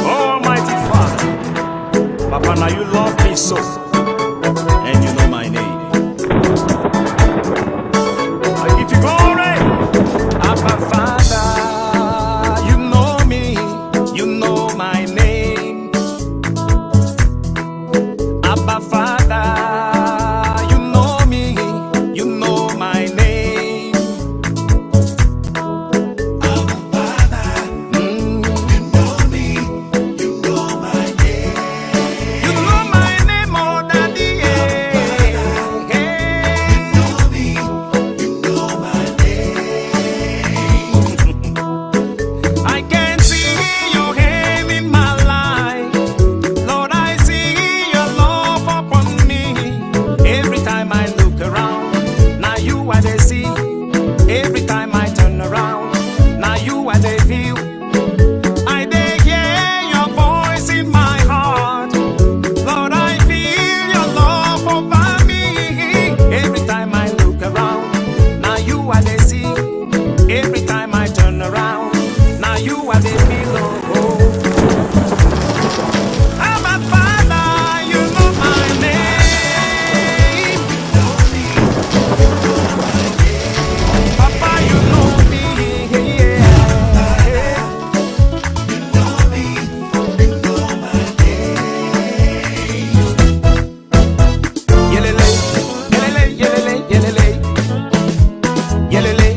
Almighty Father, Papa, now you love me so, and you know my name. I give you glory, Abba Father. You know me, you know my name. Abba Father, you know me, you know my name. Abba Father, you know me, you know my name. You know my name, oh Daddy. You know me, you know my name. I can see your hand in my life. Lord, I see your love upon me. Every time I look around, now you are the see. Every time I turn around, now you are the view. I dey hear your voice in my heart. Lord, I feel your love over me. Every time I look around, now you are the see. Every time I turn around, now you are the pillow. I'm a father, you know my name. Papa, you know me. Yeah. You know me, you know my name. Yelele, yelele, yelele, yelele. Yelele,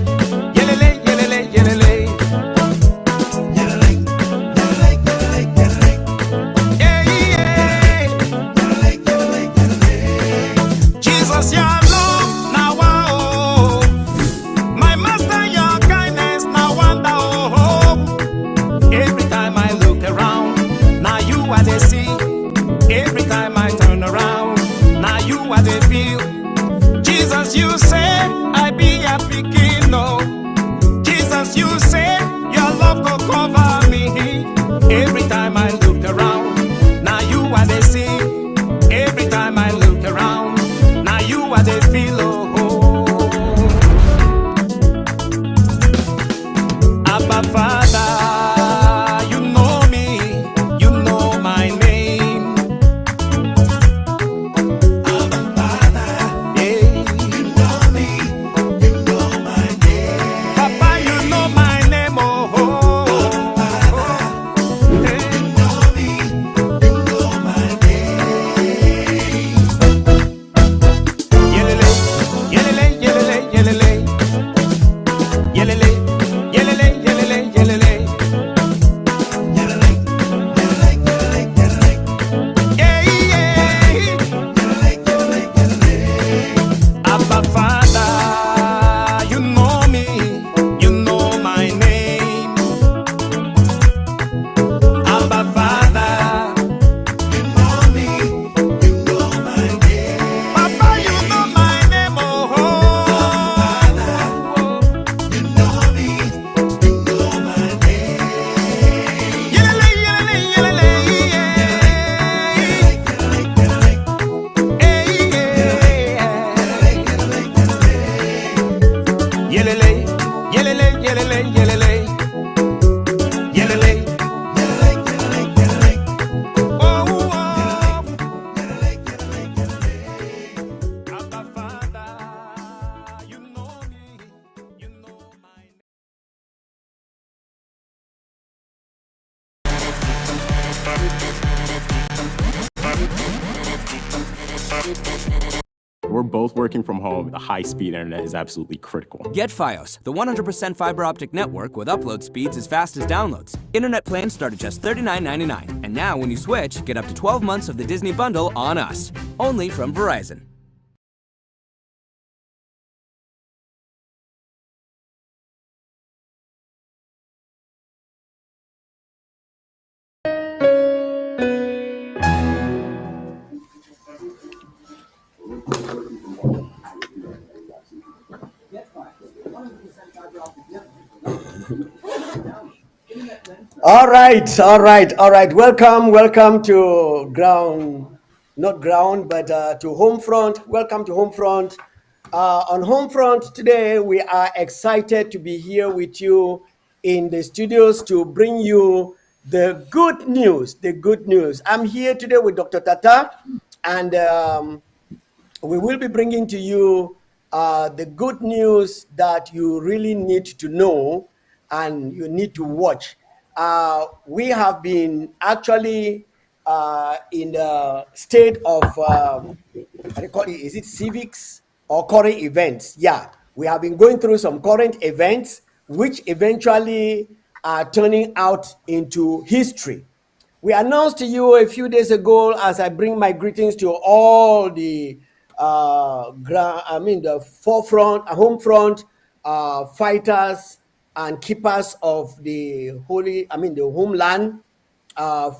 yelele, yelele, yelele. Yelele, yelele, yelele, yelele. Yeah, yeah. Yelele, yelele, yelele. Jesus, your love, now oh. My master, your kindness, now wonder oh. Every time I look around, now you are the sea. Every time I turn around, now you are the view. Jesus, you say I be a picking no. Jesus, you say your love go cover me. Every time I look around, now you are the sea. Every time I look around, now you are the pillow. Abba Father, you know me, you know my name. Abba Father, Yeah. you know me, you know my name. Papa, you know my name, oh. Hey. You know me, you know my name. Yelele, yelele, yelele, yelele. Yelele, yelele, yelele, yelele. Yelele, yelele, yelele, yelele. Yeah, yeah. Yelele, yelele, yelele. Abba Father, you know me, you know my name. Abba Father, You know me, you know my name. Papa, you know my name, oh. You know me, you know my name. Yelele, yelele, yelele, yeah. Yelele, yelele, Hey, yeah. yelele, Yelele, yelele, yelele, yelele. Yelele, yelele, yelele, yelele. oh, oh. Yelele, yelele, yelele. Abba Father, you know me, you know my name. We're both working from home. The high-speed internet is absolutely critical. Get Fios, the 100% fiber optic network with upload speeds as fast as downloads. Internet plans start at just $39.99. And now when you switch, get up to 12 months of the Disney bundle on us. Only from Verizon. All right, all right, all right. Welcome to ground, not ground, but to Homefront. Welcome to Homefront. On Homefront today, we are excited to be here with you in the studios to bring you the good news. The good news. I'm here today with Dr. Tata, and we will be bringing to you the good news that you really need to know and you need to watch. We have been actually in the state of, how do you call it? Is it civics or current events? Yeah, we have been going through some current events, which eventually are turning out into history. We announced to you a few days ago, as I bring my greetings to all the the forefront, home front fighters and keepers of the the homeland,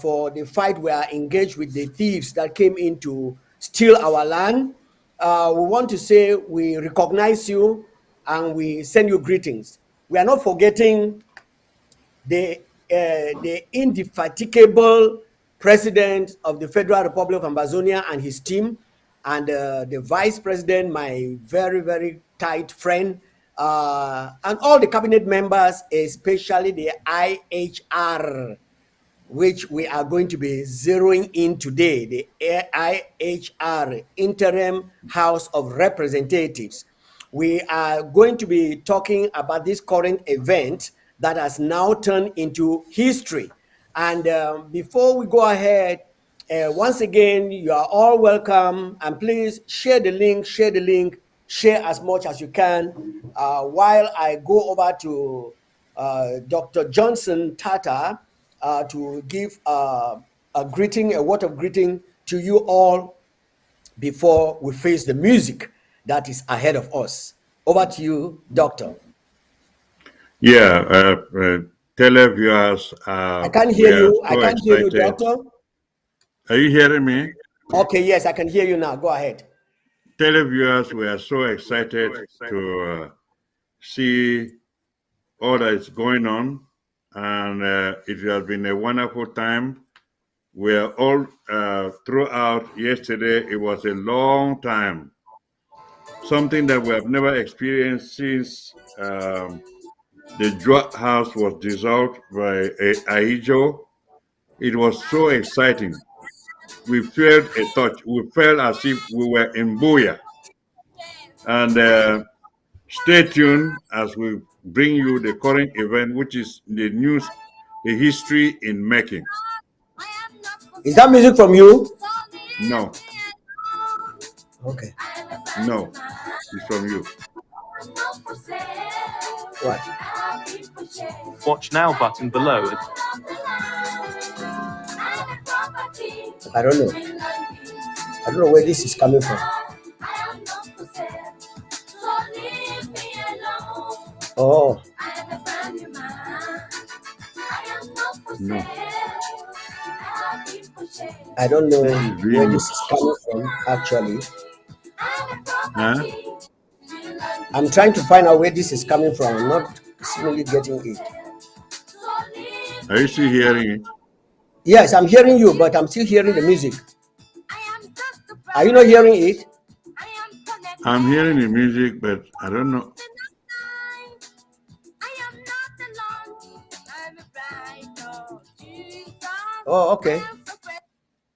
for the fight we are engaged with the thieves that came in to steal our land. We want to say we recognize you and we send you greetings. We are not forgetting the indefatigable president of the Federal Republic of Amazonia and his team, and the vice president, my very, very tight friend, and all the cabinet members, especially the IHR, which we are going to be zeroing in today, the IHR, Interim House of Representatives. We are going to be talking about this current event that has now turned into history. And before we go ahead, once again, you are all welcome, and please share the link, share as much as you can, while I go over to Dr. Johnson Tata to give a greeting, a word of greeting to you all before we face the music that is ahead of us. Over to you, Doctor. Yeah, televiewers, I can't we hear are you. I so can't hear you, excited. Doctor. Are you hearing me? Okay, yes, I can hear you now. Go ahead. Televiewers, we are so excited to see all that is going on, and it has been a wonderful time. We are all throughout yesterday. It was a long time, something that we have never experienced since the drug house was dissolved by Aijo. It was so exciting. We felt a touch. We felt as if we were in Buya. And stay tuned as we bring you the current event, which is the news, the history in making. Is that music from you? No, Okay. no, it's from you. What? Watch now button below. I don't know. I don't know where this is coming from. Oh. No. I don't know where this is coming from, actually. Huh? I'm trying to find out where this is coming from. I'm not really getting it. Are you still hearing it? Yes, I'm hearing you, but I'm still hearing the music. Are you not hearing it? I'm hearing the music, but I don't know. Oh, okay.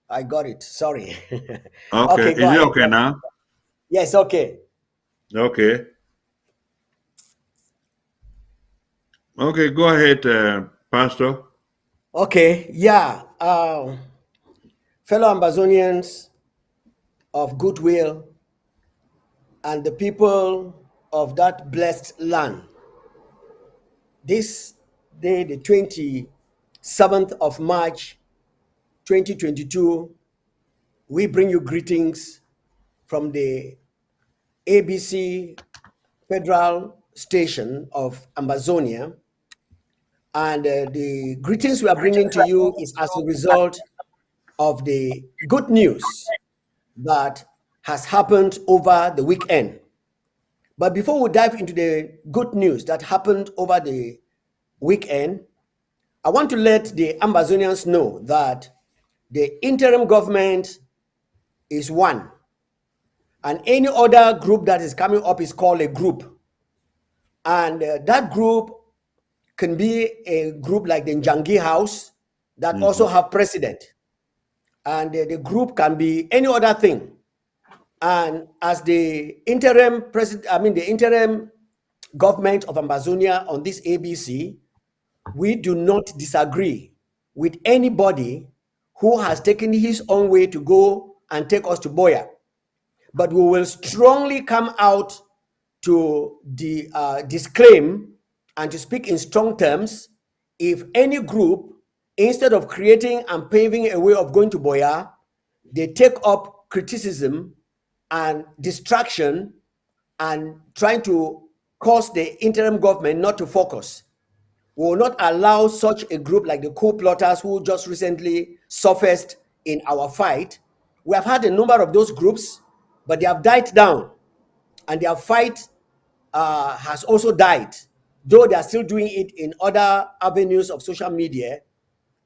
I got it. Sorry. Okay, go is it ahead. okay now? Yes, okay. Okay. Okay, go ahead, Pastor. Okay, yeah. Fellow Amazonians of goodwill and the people of that blessed land, this day, the 27th of March, 2022, we bring you greetings from the ABC Federal Station of Amazonia. And the greetings we are bringing to you is as a result of the good news that has happened over the weekend. But before we dive into the good news that happened over the weekend, I want to let the Amazonians know that the interim government is one, and any other group that is coming up is called a group. And that group can be a group like the Njangi House that also have president. And the group can be any other thing. And as the interim the interim government of Ambazonia on this ABC, we do not disagree with anybody who has taken his own way to go and take us to Boya. But we will strongly come out to disclaim and to speak in strong terms if any group, instead of creating and paving a way of going to Boya, they take up criticism and distraction and trying to cause the interim government not to focus. We will not allow such a group like the coup plotters who just recently surfaced in our fight. We have had a number of those groups, but they have died down, and their fight has also died, though they are still doing it in other avenues of social media.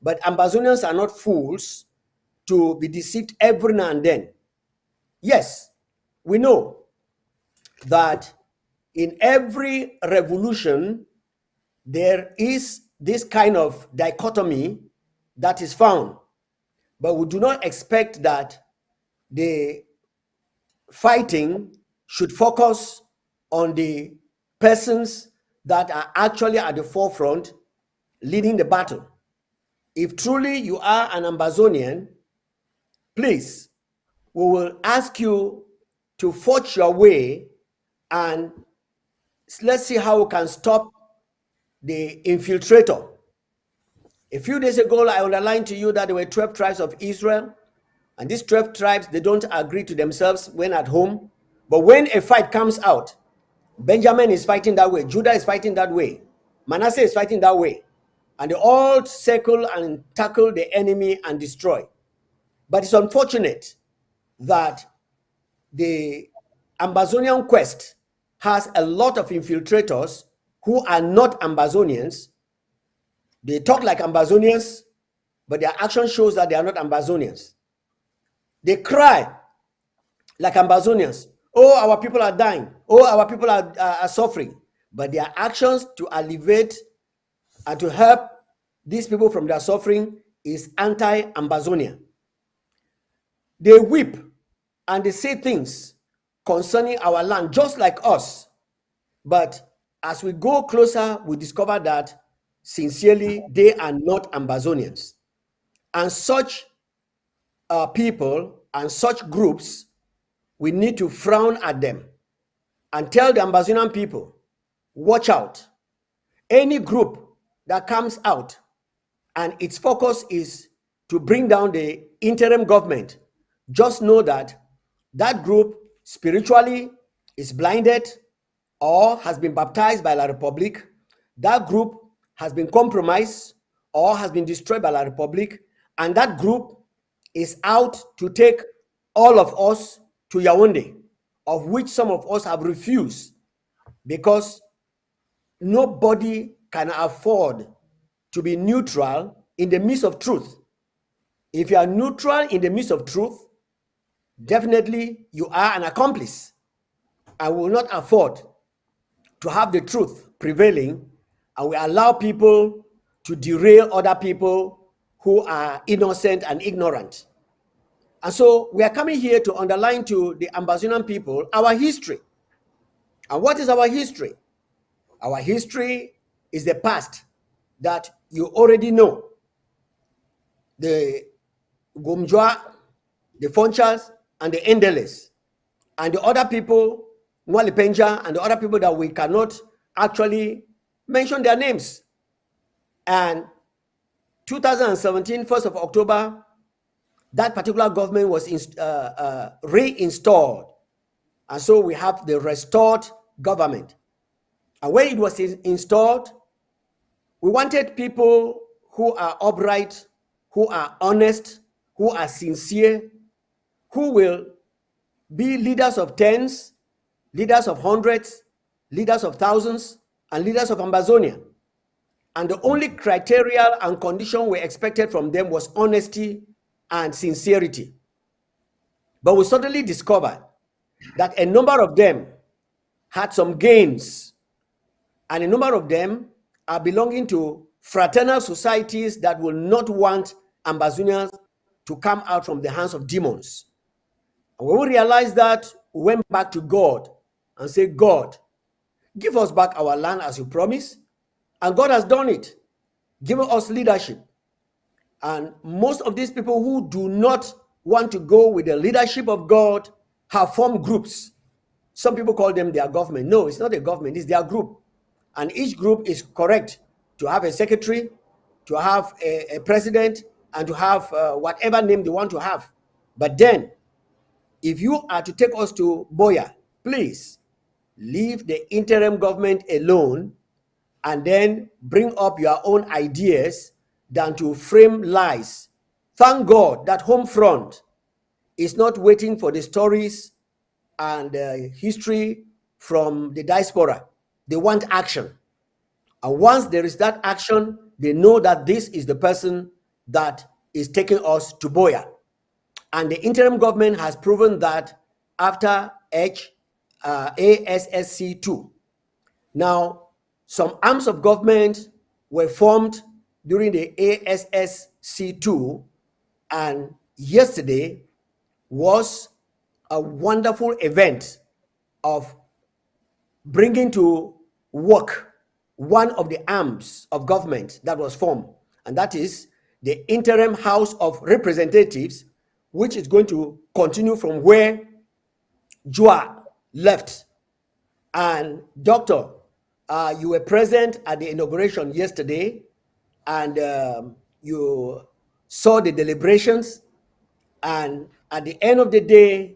But Ambazonians are not fools to be deceived every now and then. Yes, we know that in every revolution, there is this kind of dichotomy that is found. But we do not expect that the fighting should focus on the persons that are actually at the forefront leading the battle. If truly you are an Ambazonian, please, we will ask you to forge your way, and let's see how we can stop the infiltrator. A few days ago, I underlined to you that there were 12 tribes of Israel, and these 12 tribes, they don't agree to themselves when at home. But when a fight comes out, Benjamin is fighting that way, Judah is fighting that way, Manasseh is fighting that way, and they all circle and tackle the enemy and destroy. But it's unfortunate that the Ambazonian quest has a lot of infiltrators who are not Ambazonians. They talk like Ambazonians, but their action shows that they are not Ambazonians. They cry like Ambazonians. Oh, our people are dying. Oh, our people are suffering. But their actions to alleviate and to help these people from their suffering is anti-Ambazonia. They weep and they say things concerning our land just like us. But as we go closer, we discover that sincerely they are not Ambazonians. And such people and such groups, we need to frown at them and tell the Ambazonian people, watch out. Any group that comes out and its focus is to bring down the interim government, just know that that group spiritually is blinded or has been baptized by La Republic. That group has been compromised or has been destroyed by La Republic. And that group is out to take all of us to Yaoundé, of which some of us have refused, because nobody can afford to be neutral in the midst of truth. If you are neutral in the midst of truth, definitely you are an accomplice. I will not afford to have the truth prevailing, and we allow people to derail other people who are innocent and ignorant. And so we are coming here to underline to the Ambazonian people our history. And what is our history? Our history is the past that you already know. The Gomjwa, the Fonchas, and the Endeles, and the other people, Mwalipenja, and the other people that we cannot actually mention their names. And 2017, 1st of October, that particular government was reinstalled. And so we have the restored government. And when it was installed, we wanted people who are upright, who are honest, who are sincere, who will be leaders of tens, leaders of hundreds, leaders of thousands, and leaders of Ambazonia. And the only criteria and condition we expected from them was honesty and sincerity. But we suddenly discovered that a number of them had some gains, and a number of them are belonging to fraternal societies that will not want Ambazonians to come out from the hands of demons. And when we realized that, we went back to God and said, God, give us back our land as you promised. And God has done it, giving us leadership. And most of these people who do not want to go with the leadership of God have formed groups. Some people call them their government. No, it's not a government, it's their group. And each group is correct to have a secretary, to have a president, and to have whatever name they want to have. But then, if you are to take us to Boya, please leave the interim government alone and then bring up your own ideas than to frame lies. Thank God that Homefront is not waiting for the stories and history from the diaspora. They want action. And once there is that action, they know that this is the person that is taking us to Boya. And the interim government has proven that after ASSC2. Now, some arms of government were formed during the ASSC2, and yesterday was a wonderful event of bringing to work one of the arms of government that was formed, and that is the Interim House of Representatives, which is going to continue from where Joa left. And Doctor, you were present at the inauguration yesterday, and you saw the deliberations, and at the end of the day,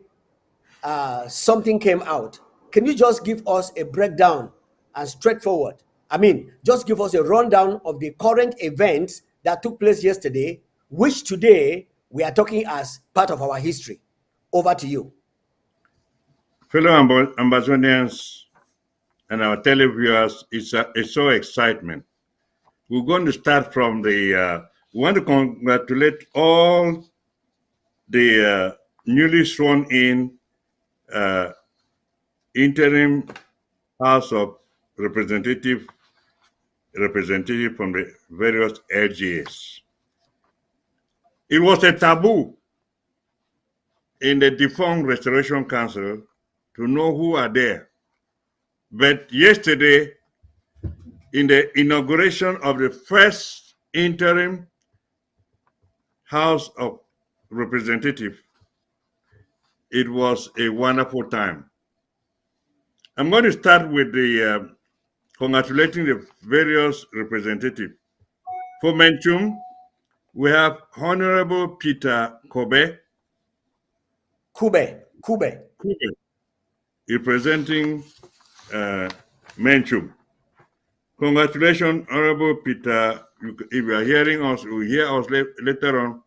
something came out. Can you just give us a breakdown and straightforward? I mean, just give us a rundown of the current events that took place yesterday, which today we are talking as part of our history. Over to you. Fellow Ambazonians and our televiewers, it's so excitement. We're going to start from the, we want to congratulate all the newly sworn in interim House of Representative from the various LGAs. It was a taboo in the defunct Restoration Council to know who are there. But yesterday, in the inauguration of the first interim House of Representative, it was a wonderful time. I'm going to start with the congratulating the various representatives. For Menchum, we have Honorable Peter Kube, representing Menchum. Congratulations, Honorable Peter. If you are hearing us, you will hear us later on.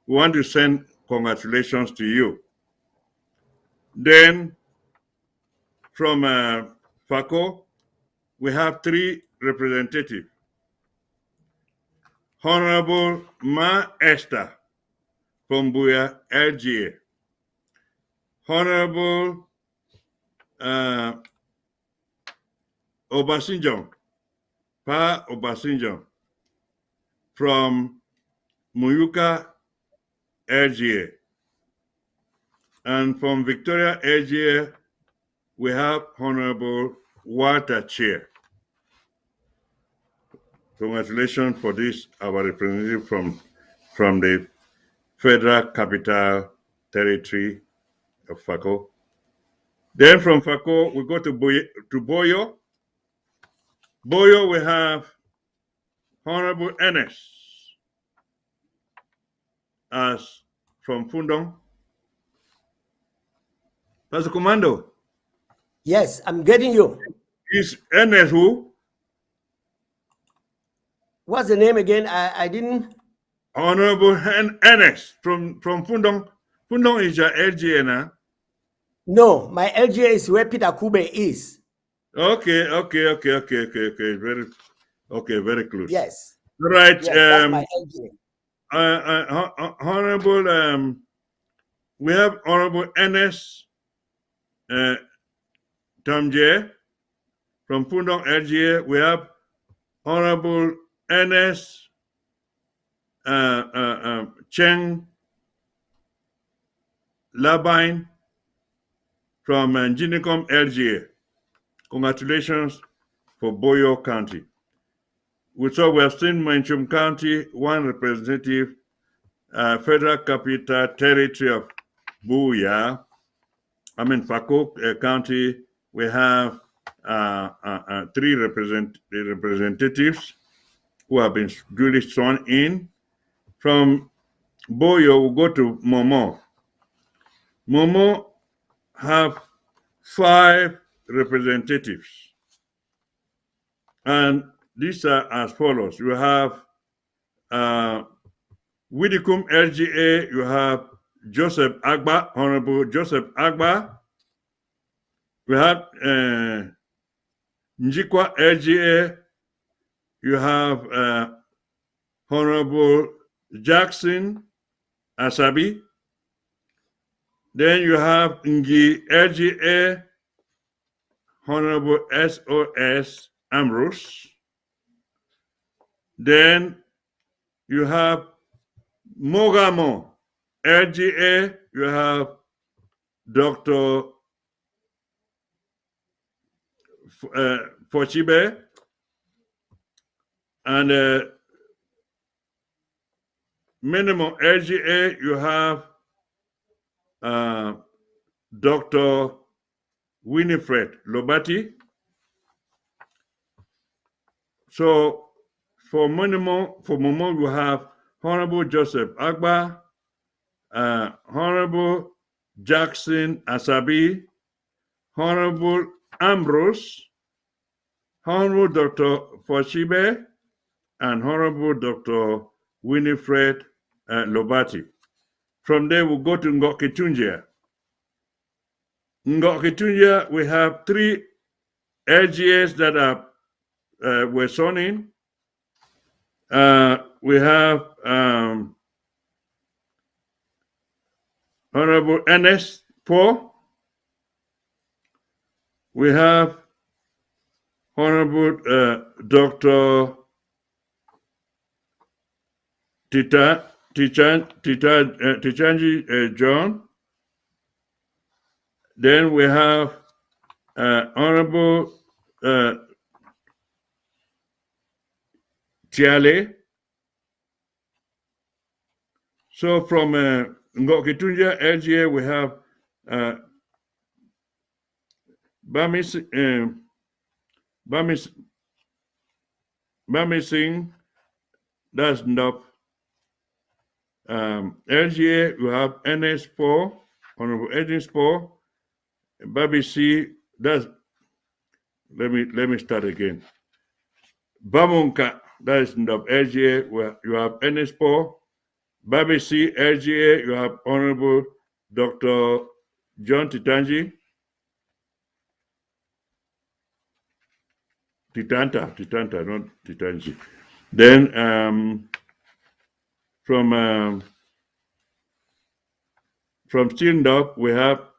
We want to send congratulations to you. Then, from FACO, we have 3 representatives. Honorable Ma Esther from Buya LGA. Honorable Obasanjo, Pa Obasanjo from Muyuka LGA. And from Victoria LGA, we have Honorable Walter Chair. Congratulations for this, our representative from the Federal Capital Territory of FACO. Then from FACO, we go to Boyo. Boyo, we have Honorable Ernest as from Fundong. Pastor Commando. Yes, I'm getting you. Is Ernest who? What's the name again? I didn't. Honorable Ernest from Fundong. Fundong is your LGA now. No, my LGA is where Peter Kube is. Okay. Very close. Yes. Right. Yes, that's my LGA. Honorable, we have Honorable Ernest Tom J. from Pundong LGA. We have Honorable Ernest Cheng Labine from Ginicom LGA. Congratulations for Boyo County. We have seen Manchum County, one representative, Federal Capital Territory of Buya. Fakok County, we have 3 representatives who have been duly sworn in. From Boyo, we go to Momo. Momo have 5 representatives. And these are as follows. You have Widikum LGA, you have Joseph Agba, Honorable Joseph Agba. We have Njikwa LGA, you have Honorable Jackson Asabi. Then you have Ngi LGA, Honorable SOS Ambrose. Then you have Mogamo LGA, you have Dr. Fochibe, and minimum LGA, you have Dr. Winifred Lobati. So for Momo, you have Honorable Joseph Agba, Honorable Jackson Asabi, Honorable Ambrose, Honorable Dr. Fochibe, and Honorable Dr. Winifred Lobati. From there, we'll go to Ngokitunjia. Ngokitunjia, we have 3 LGAs that are were sworn in. We have Honorable Ernest Poe. We have Honorable Dr. Tichanji John. Then we have Honorable Tiale. So from Ngokitunjia LGA, we have Bami Singh, that's Ndop. LGA, you have NS4, Honorable NS4, Babi C, that's, let me start again. Bamunka, that is Ndop LGA, where you have NS4, Babi C, LGA, you have Honorable Dr. John Titanji. Titanta, not Titanji. Then from Stindop, we have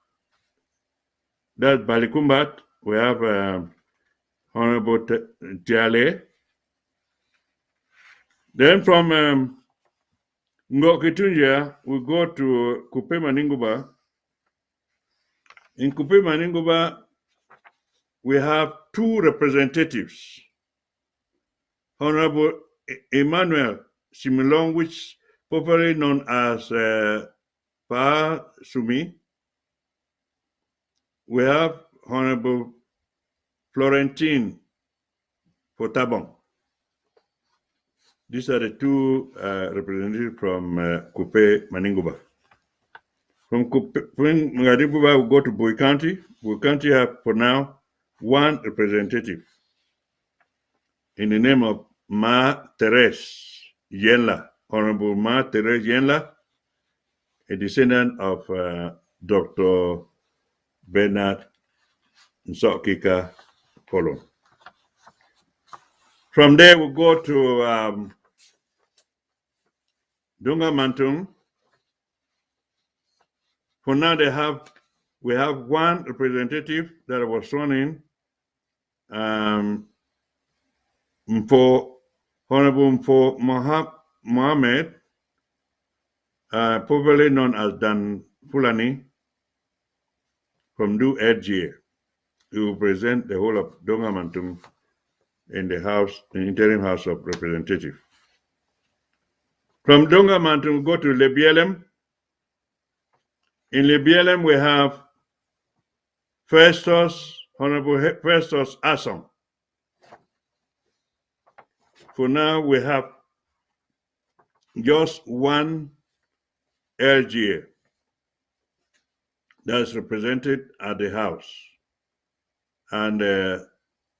that Balikumbat, we have Honorable Tiale. Then from Ngokitunjia, we go to Kupe Maninguba. In Kupe Maninguba, we have 2 representatives. Honorable Emmanuel Similong, which popularly known as Pa Sumi. We have Honorable Florentine Potabon. These are the 2 representatives from Kupe Maninguba. From Maninguba, we go to Bui County. Bui County have, for now, 1 representative in the name of Ma Therese Yenla, Honorable Ma Therese Yenla, a descendant of Dr. Bernard Nsokika Kolon. From there, we go to Dunga Mantung. For now, we have 1 representative that was sworn in, Honorable Mpo Mohammed, popularly known as Dan Fulani, from Du LGA, who will present the whole of Dongamantum in the Interim House of Representatives. From Dongamantum, we go to Lebielem. In Lebielem, we have Honorable Festus Assam. For now, we have just one LGA that's represented at the House. And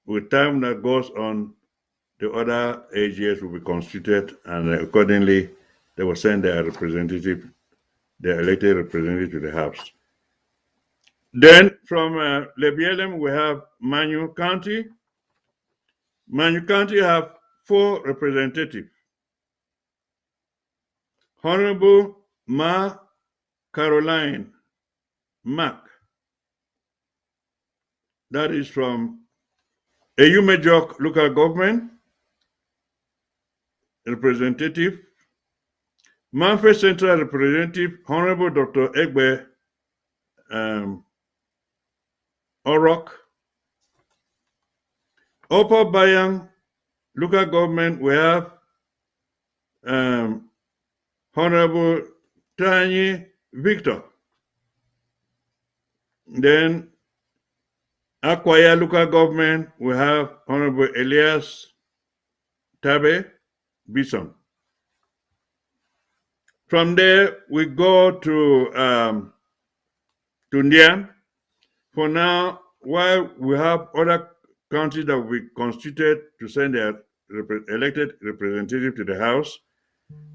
with time that goes on, the other AGS will be constituted, and accordingly, they will send their representative, their elected representative to the House. Then from Lebielem, we have Manu County. Manu County have 4 representatives. Honorable Ma Caroline Mack. That is from Eyumejok local government representative. Manfred Central Representative, Honorable Dr. Egbe Orok. Upper Bayang local government, we have Honorable Tani Victor. Then Akwaya local government, we have Honorable Elias Tabe Bison. From there, we go to Ndian. For now, while we have other counties that we constituted to send their elected representative to the House,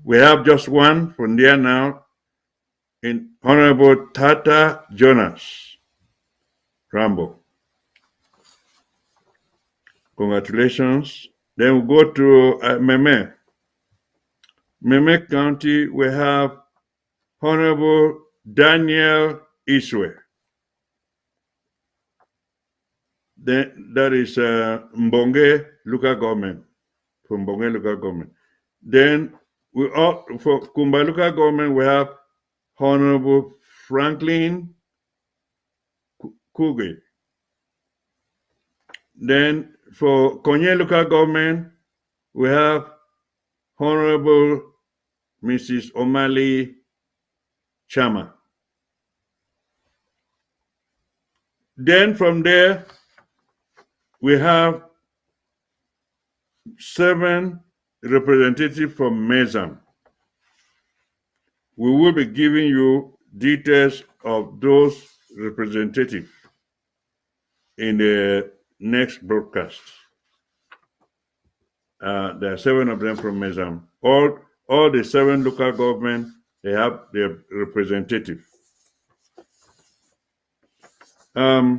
we have just one for Ndian now, in Honorable Tata Jonas Rambo. Congratulations. Then we go to Meme. Meme County, we have Honorable Daniel Iswe. Then that is Mbonge local government, from Mbonge local government. Then for Kumba local government, we have Honorable Franklin Kuge. Then for Konye local government, we have Honorable Mrs. O'Malley Chama. Then from there, we have 7 representatives from MESAM. We will be giving you details of those representatives in the next broadcast. There are 7 of them from MESAM. All the 7 local governments, they have their representative. We are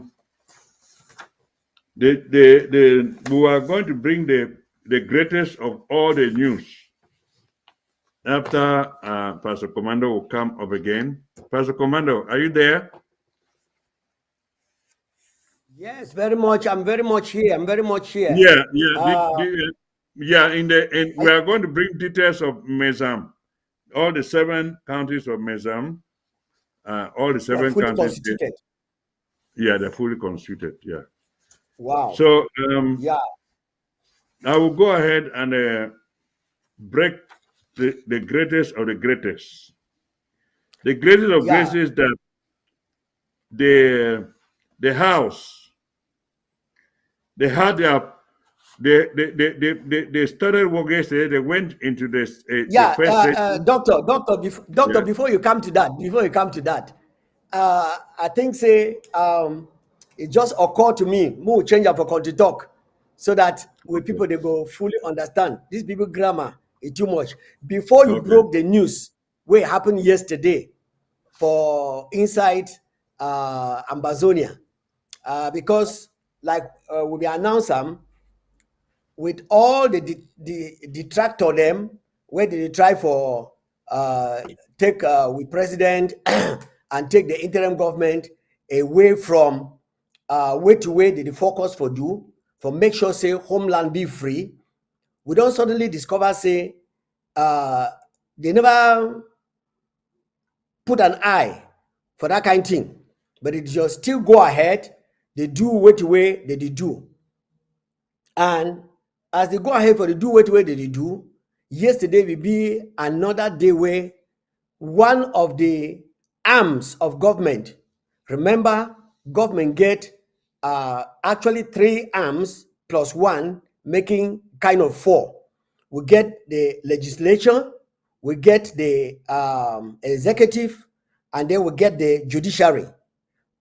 going to bring the greatest of all the news after Pastor Commando will come up again. Pastor Commando, are you there? Yes, very much. I'm very much here. Yeah. We are going to bring details of MESAM, all the 7 counties of MESAM, all the 7 fully counties. Constituted. They're fully constituted. Yeah. Wow. So yeah. I will go ahead and break the greatest of the greatest. The greatest of greatest is that the House, they had their they started work yesterday. They went into this the first session. Doctor, before you come to that, I think it just occurred to me, more change for country talk, so that people they go fully understand. These people grammar is too much. Before you broke the news, what happened yesterday for inside Ambazonia, because like we be announced them with all the detractor them where they try for take with president and take the interim government away from way to way the focus for do for make sure say homeland be free we don't suddenly discover, say, they never put an eye for that kind of thing, but it just still go ahead. They do what way they do, and as they go ahead for the do what way they do, yesterday will be another day where one of the arms of government. Remember, government get actually 3 arms plus 1, making kind of 4. We get the legislature, we get the executive, and then we get the judiciary.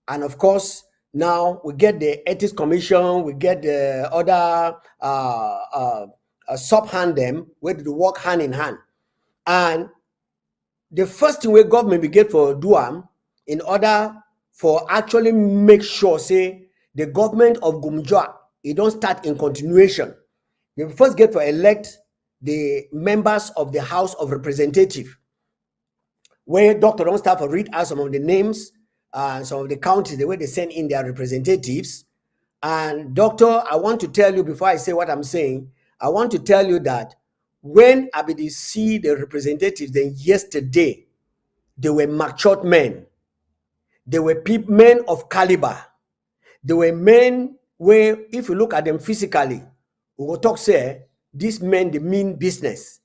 And of course, now we get the ethics commission, we get the other sub-hand them, where they work hand in hand. And the first thing where government we get for do in order for actually make sure, say, the government of Gumjua, it don't start in continuation. They first get to elect the members of the House of Representative, where Dr. don't start to read out some of the names, some of the counties, the way they send in their representatives. And Doctor, I want to tell you, before I say what I'm saying, I want to tell you that when I did see the representatives, then yesterday, they were matured men. They were men of caliber. They were men where, if you look at them physically, we will talk, say, these men, they mean business.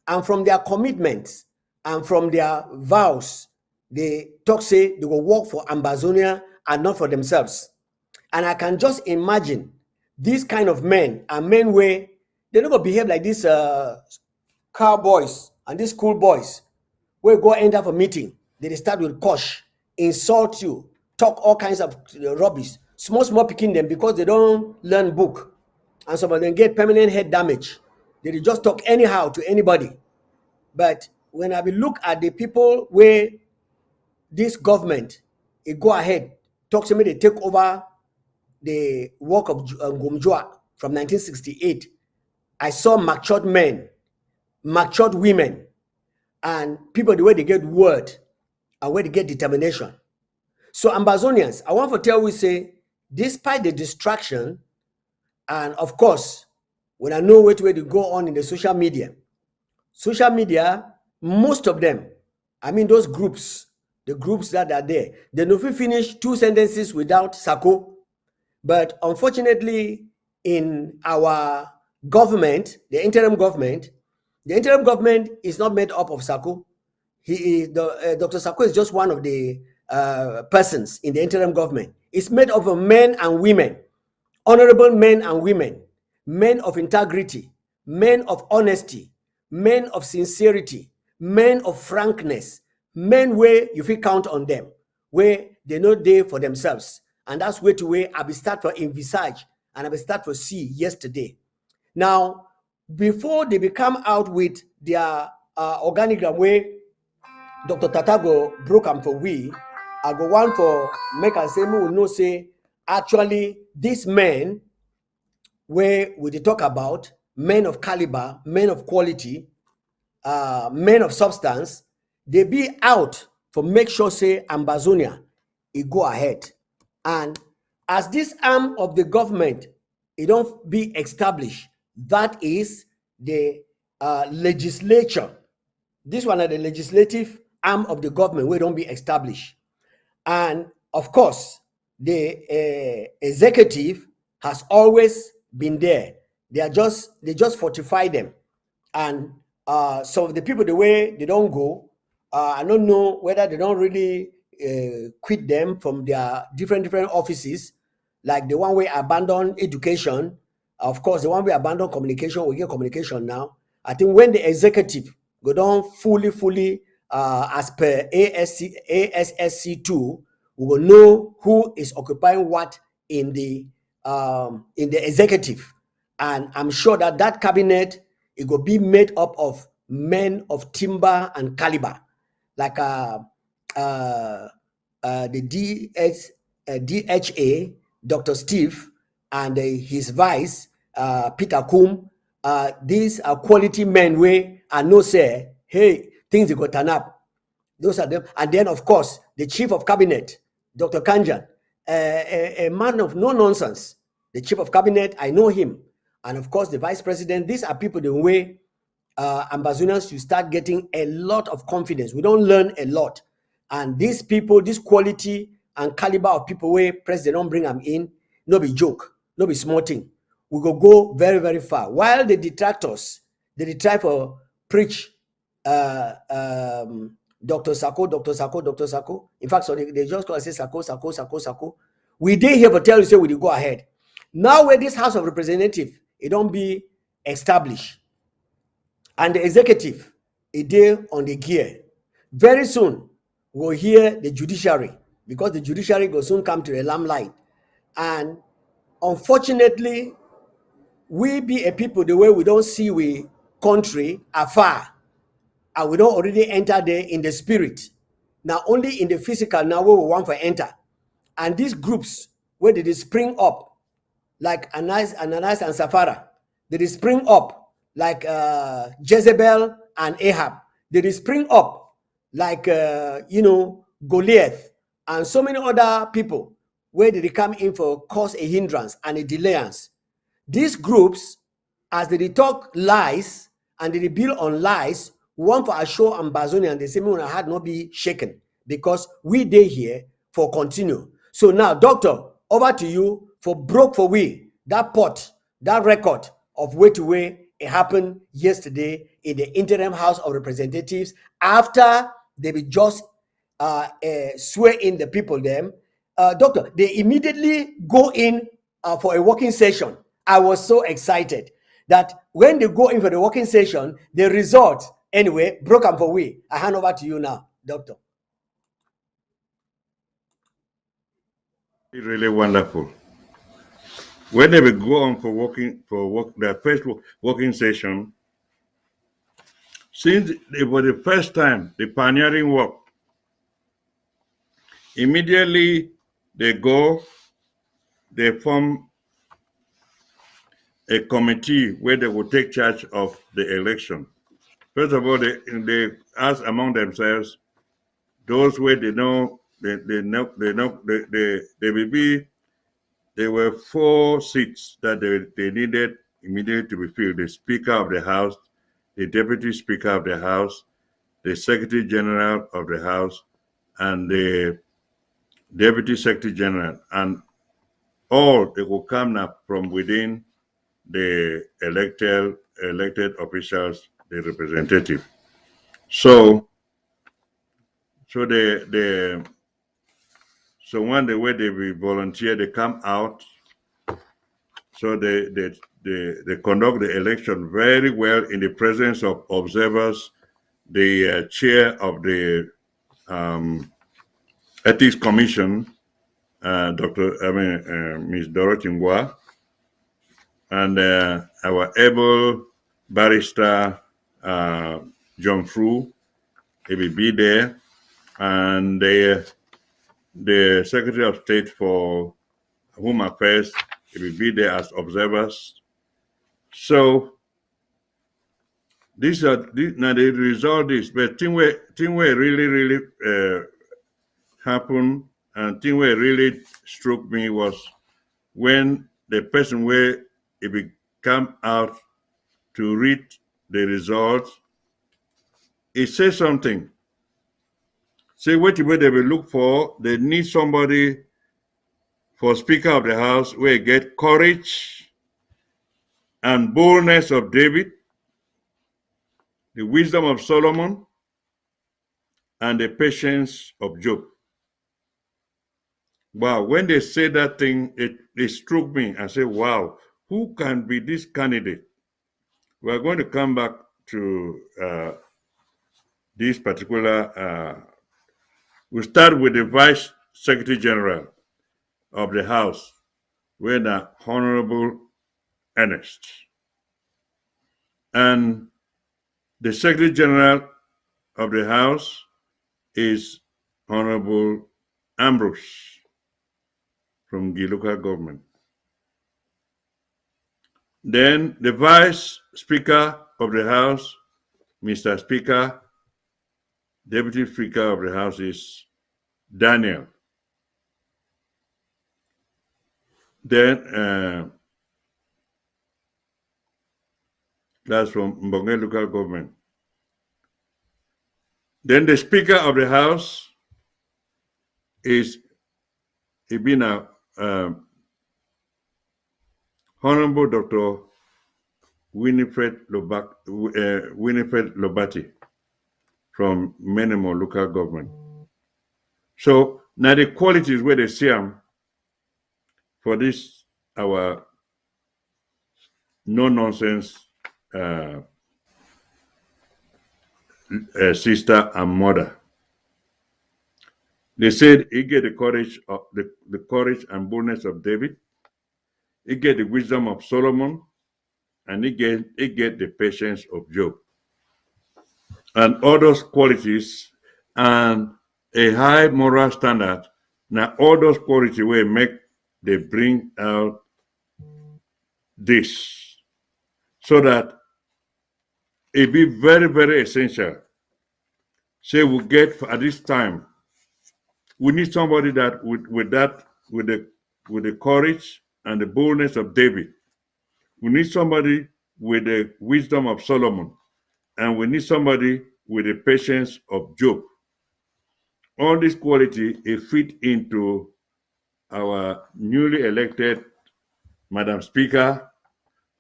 And from their commitments and from their vows, they talk, say, they will work for Ambazonia and not for themselves. And I can just imagine these kind of men are men where they don't behave like these cowboys and these schoolboys where go end up a meeting. They start with kosh, insult you, talk all kinds of rubbish, small picking them because they don't learn book. And some of them get permanent head damage. They just talk anyhow to anybody. But when I look at the people where this government, it go ahead, talk to me, they take over the work of Gumjua from 1968. I saw matured men, matured women, and people the way they get word and where they get determination. So Ambazonians, I want to tell you, say, despite the distraction, and of course, when I know what way to go on in the social media, most of them, I mean those groups, the groups that are there, they know if we finish 2 sentences without Sako. But unfortunately, in our government, the interim government is not made up of Sako. He is Dr. Sako is just one of the persons in the interim government. It's made up of men and women, honorable men and women, men of integrity, men of honesty, men of sincerity, men of frankness, men where you feel count on them, where they know they for themselves. And that's where to where I be start to envisage and I be start to see yesterday. Now, before they become out with their organigram where Dr. Tatago broke them for we, I go one for make and say, we will know, say, actually, these men, where we talk about men of caliber, men of quality, men of substance, they be out for make sure, say, Ambazonia, it go ahead. And as this arm of the government, it don't be established, that is the legislature. This one is the legislative arm of the government where don't be established. And of course, the executive has always been there. They just fortify them. And some of the people, the way they don't go, I don't know whether they don't really quit them from their different offices, like the one we abandon education. Of course, the one we abandon communication, we get communication now. I think when the executive go down fully as per ASSC2, we will know who is occupying what in the executive. And I'm sure that cabinet, it will be made up of men of timber and caliber, like the DHA, Dr. Steve, and his vice, Peter Kum. These are quality men where I know say, hey, things will turn up. Those are them. And then, of course, the chief of cabinet, Dr. Kanjan, a man of no nonsense. The chief of cabinet, I know him. and of course the vice president. These are people the way Ambazonians should start getting a lot of confidence. We don't learn a lot, and these people, this quality and caliber of people where president don't bring them in, no be joke, no be small thing. We go very, very far. While the detractors, they try for preach Dr. Sako, Dr. Sako, Dr. Sako. In fact, so they just go and say Sako, Sako, Sako, Sako. We did here but tell you say we go ahead. Now where this House of Representatives, it don't be established. And the executive, it dey on the gear. Very soon, we'll hear the judiciary, because the judiciary will soon come to the limelight. And unfortunately, we be a people the way we don't see we country afar, and we don't already enter there in the spirit. Now only in the physical now we want to enter. And these groups where they spring up, like Ananias and Sapphira, they spring up like Jezebel and Ahab. They spring up like Goliath and so many other people where they come in for cause a hindrance and a delayance. These groups, as they talk lies and they build on lies, want to assure Ambazonian the same one had not be shaken, because we dey here for continue. So now, doctor, over to you for broke for we that pot, that record of way to way it happened yesterday in the Interim House of Representatives after they be just swear in the people them. Doctor, they immediately go in for a working session. I was so excited that when they go in for the working session, the result, anyway, broke up for we. I hand over to you now, doctor. It's really wonderful. When they will go on for their first working session, since it was the first time the pioneering work, immediately they form a committee where they will take charge of the election. First of all, they ask among themselves, those where they know, there were 4 seats that they needed immediately to be filled: the Speaker of the House, the Deputy Speaker of the House, the Secretary General of the House, and the Deputy Secretary General. And all they will come now from within the elected officials, the representative. So when the way they will volunteer, they come out. So they conduct the election very well in the presence of observers, the chair of the Ethics Commission, Ms. Dorothy Ngwa, and our able barrister, John Fru, he will be there, and the Secretary of State for Home Affairs, he will be there as observers. So now the result is, but thing where really happened, and thing where really struck me was when the person where it will come out to read the results, it says something. Say what they will look for, they need somebody for Speaker of the House where you get courage and boldness of David, the wisdom of Solomon, and the patience of Job. Wow, when they say that thing, it struck me. I said, wow, who can be this candidate? We're going to come back to this particular. We'll start with the Vice Secretary General of the House, with the Honorable Ernest. And the Secretary General of the House is Honorable Ambrose from the local government. Then the Vice Speaker of the House, Mr. Speaker, Deputy Speaker of the House is Daniel. Then That's from Mbonge local government. Then the Speaker of the House is Ibina Honorable Dr. Winifred Lobati from Menemo local government. So now the qualities where they see them for this our no-nonsense sister and mother. They said he get the courage of the courage and boldness of David, he get the wisdom of Solomon, and he get the patience of Job. And all those qualities and a high moral standard. Now all those qualities will make they bring out this, so that it be very, very essential. Say we get at this time, we need somebody that with the courage and the boldness of David. We need somebody with the wisdom of Solomon, and we need somebody with the patience of Job. All this quality is fit into our newly elected Madam Speaker,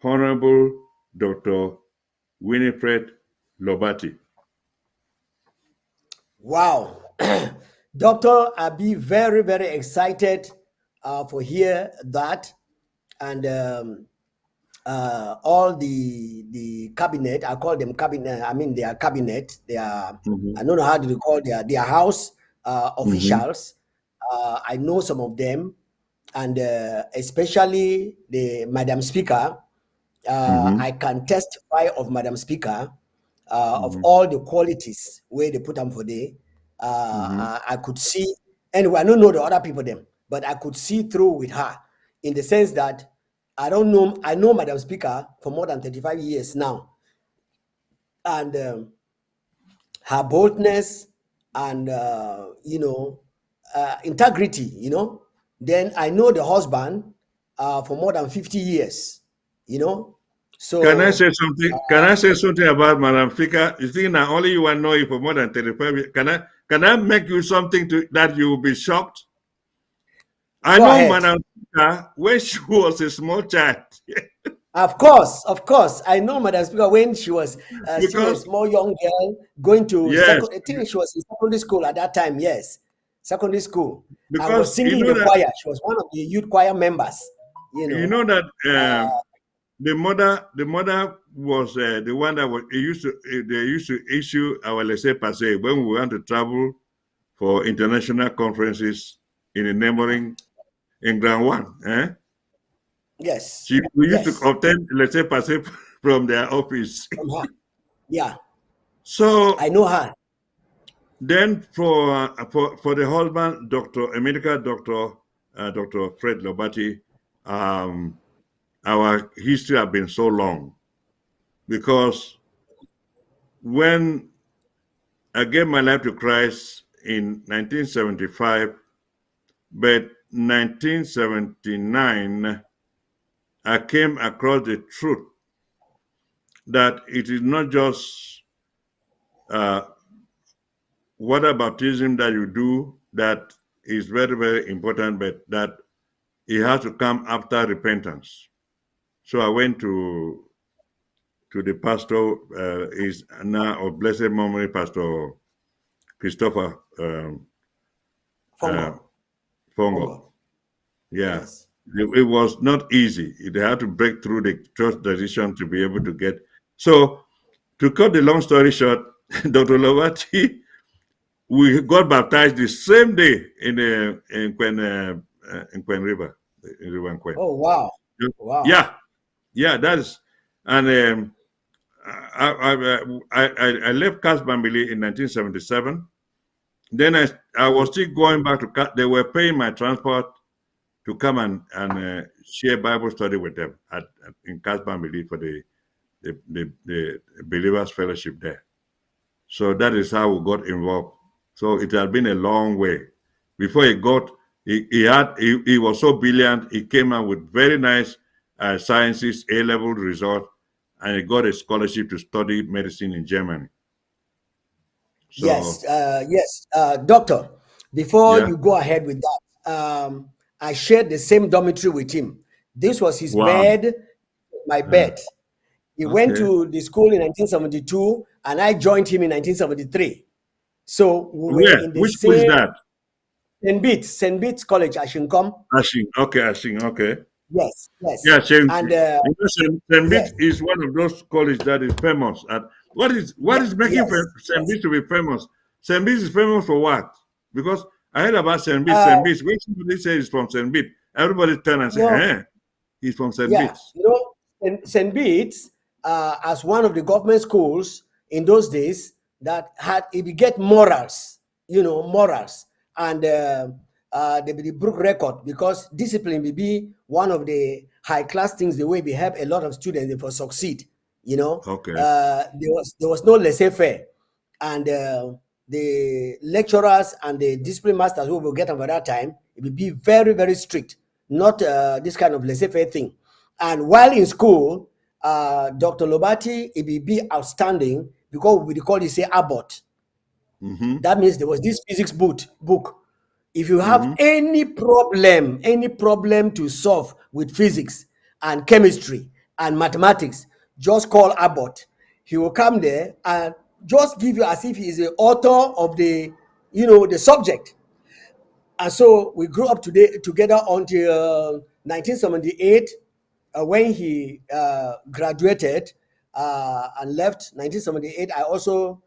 Honorable Dr. Winifred Lobati. Wow. Doctor, I'll be very, very excited for hear that. And all the cabinet, I call them cabinet, I mean their cabinet, their, I don't know how to call their house officials. I know some of them, and especially the Madam Speaker. I can testify of Madam Speaker of all the qualities where they put them for day. I could see, anyway, I don't know the other people them, but I could see through with her in the sense that I know Madam Speaker for more than 35 years now. And her boldness and, integrity, then I know the husband for more than 50 years, So Can I say something? Can I say something about Madam Speaker? You see, now only you want know you for more than 35 years. Can I make you something that you will be shocked? I Go know ahead. Madam Speaker when she was a small child. Of course. I know Madam Speaker when she was still a Because- small young girl going to Yes. I think she was in secondary school at that time. Yes, secondary school. I Because was singing you in know the that- choir. She was one of the youth choir members. You know that the mother was the one that they used to issue our laissez-passer when we want to travel for international conferences in the neighboring in Grand One. Yes. We used Yes. to obtain laissez-passer from their office. From her. Yeah, So I know her. then for the husband, Dr. Fred Lobati, our history has been so long, because when I gave my life to Christ in 1975, but 1979, I came across the truth that it is not just water baptism that you do that is very, very important, but that it has to come after repentance. So I went to the pastor, is now of blessed memory, Pastor Christopher Fongo. Fongo. Yeah. Yes. It was not easy. They had to break through the church tradition to be able to get. So, to cut the long story short, Dr. Lobati, we got baptized the same day in Quen River, in River Quen. Oh wow. Wow. Yeah, that's, and I left Cas Bambili in 1977. Then I was still going back to they were paying my transport to come and share Bible study with them in Cas Bambili for the Believers Fellowship there. So that is how we got involved. So it had been a long way before he got. He was so brilliant. He came out with very nice sciences A-level result, and he got a scholarship to study medicine in Germany. So, yes, doctor. Before yeah. you go ahead with that, I shared the same dormitory with him. This was his Wow. bed, my bed. He went Okay. to the school in 1972, and I joined him in 1973. So we were Where? in the Which school is same that? St. Bede's College, Ashinkom. Ashing. Okay, Ashing. Okay. Yes, yes. Yeah, St. And St. yes, Bede is one of those colleges that is famous. And what is making yes, St. yes. Bede to be famous? St. Bede is famous for what? Because I heard about St. Bede. Uh, St. Bede. When somebody says he's from St. Bede, everybody turn and say, no, "Eh, he's from St. yeah, Bede." St. Bede's, as one of the government schools in those days that had it get morals, morals, and the book record, because discipline will be one of the high class things the way we help a lot of students for succeed. Okay. There was no laissez-faire, and the lecturers and the discipline masters who will get them at that time, it will be very, very strict, not this kind of laissez-faire thing. And while in school, Dr. Lobati, it will be outstanding because we call it say Abbott. That means there was this physics book. If you have any problem to solve with physics and chemistry and mathematics, just call Abbott. He will come there and just give you as if he is the author of the subject. And so we grew up together until 1978, when he graduated and left. 1978, I also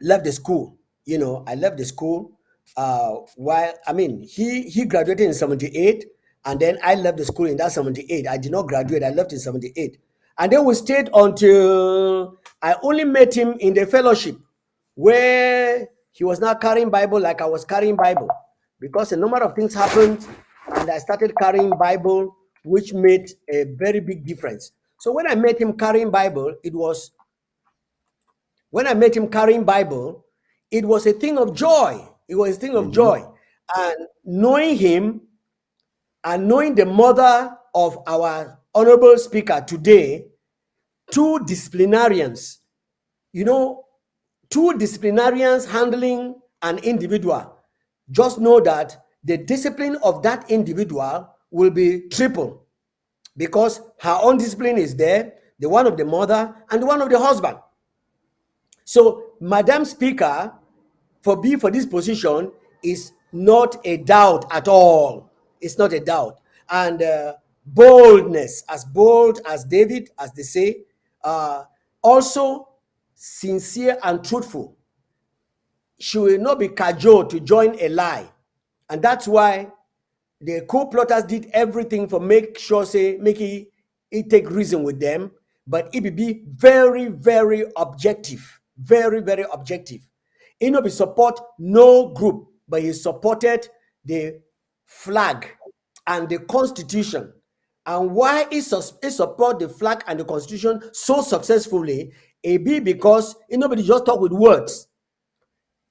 left the school. I left the school he graduated in 78, and then I left the school in that 78. I did not graduate. I left in 78. And then we stayed until I only met him in the fellowship, where he was not carrying Bible like I was carrying Bible, because a number of things happened, and I started carrying Bible, which made a very big difference. So when I met him carrying Bible, it was a thing of joy. It was a thing of joy. And knowing him and knowing the mother of our honorable speaker today, two disciplinarians handling an individual, just know that the discipline of that individual will be triple, because her own discipline is there, the one of the mother and the one of the husband. So Madam Speaker, for this position is not a doubt at all. It's not a doubt. And boldness, as bold as David, as they say, also sincere and truthful. She will not be cajoled to join a lie. And that's why the co-plotters did everything for make it take reason with them, but it will be very, very objective. Very, very objective. He support no group, but he supported the flag and the constitution. And why he support the flag and the constitution so successfully, it be because nobody just talk with words.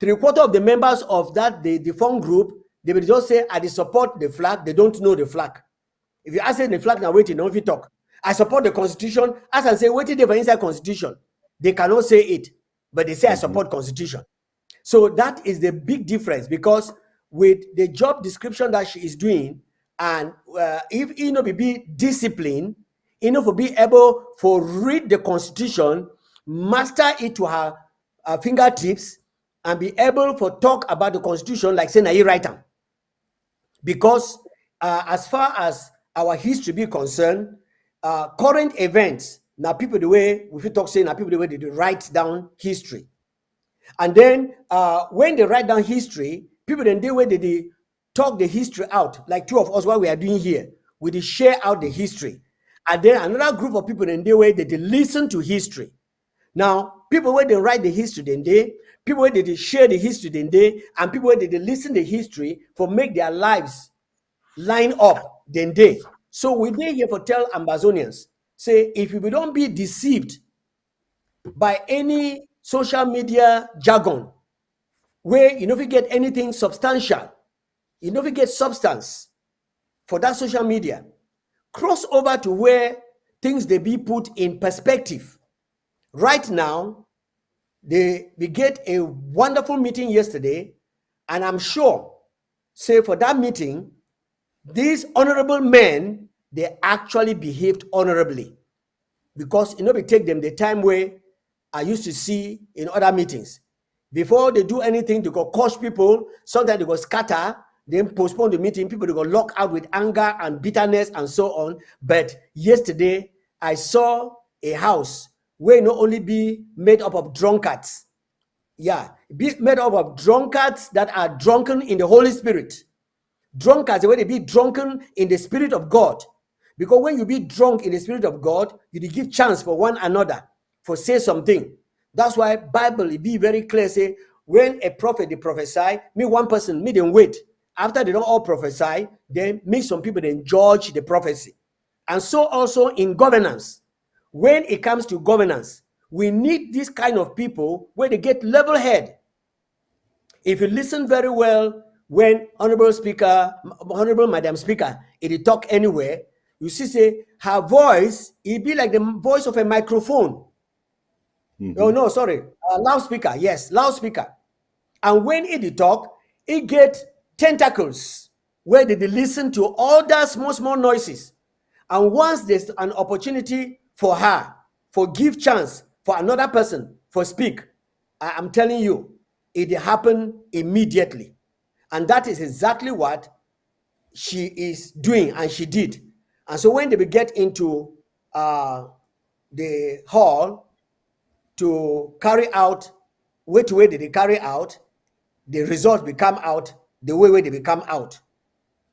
3/4 of the members of the defunct group, they will just say, I support the flag. They don't know the flag. If you ask them the flag, now wait, if you talk. I support the constitution. As I say, wait till they inside constitution. They cannot say it, but they say I support constitution. So that is the big difference, because with the job description that she is doing, and if be disciplined, for be able to read the constitution, master it to her fingertips, and be able to talk about the constitution like say na you write am. Because as far as our history be concerned, current events, now people the way we talk say now people the way they write down history. And then when they write down history, people then the way they talk the history out, like two of us what we are doing here, we share out the history. And then another group of people then the way they listen to history. Now, people where they write the history then people where they share the history then and people where they listen the history for make their lives line up then So we dey here for tell Ambazonians, say if you don't be deceived by any social media jargon, where if you get anything substantial, if you get substance for that social media, cross over to where things they be put in perspective. Right now, we get a wonderful meeting yesterday, and I'm sure, say for that meeting, these honorable men, they actually behaved honorably, because we take them the time where I used to see in other meetings. Before they do anything, they go coach people. Sometimes they go scatter, then postpone the meeting. People they go lock out with anger and bitterness and so on. But yesterday, I saw a house where not only be made up of drunkards, be made up of drunkards that are drunken in the Holy Spirit. Drunkards, the way they be drunken in the Spirit of God. Because when you be drunk in the Spirit of God, you give chance for one another for say something. That's why Bible it be very clear, say, when a prophet they prophesy, me one person, me them wait. After they don't all prophesy, then me some people then judge the prophecy. And so also in governance. When it comes to governance, we need this kind of people where they get level head. If you listen very well, when Honorable Madam Speaker, it talk anywhere, you see, say her voice, it be like the voice of a microphone. Oh no, sorry, loudspeaker. Yes, loudspeaker. And when it talk, it get tentacles where they listen to all that small noises. And once there's an opportunity for her, for give chance for another person for speak, I'm telling you, it happen immediately. And that is exactly what she is doing, and she did. And so when they get into the hall to carry out, which way did they carry out, the results become out the way they become out.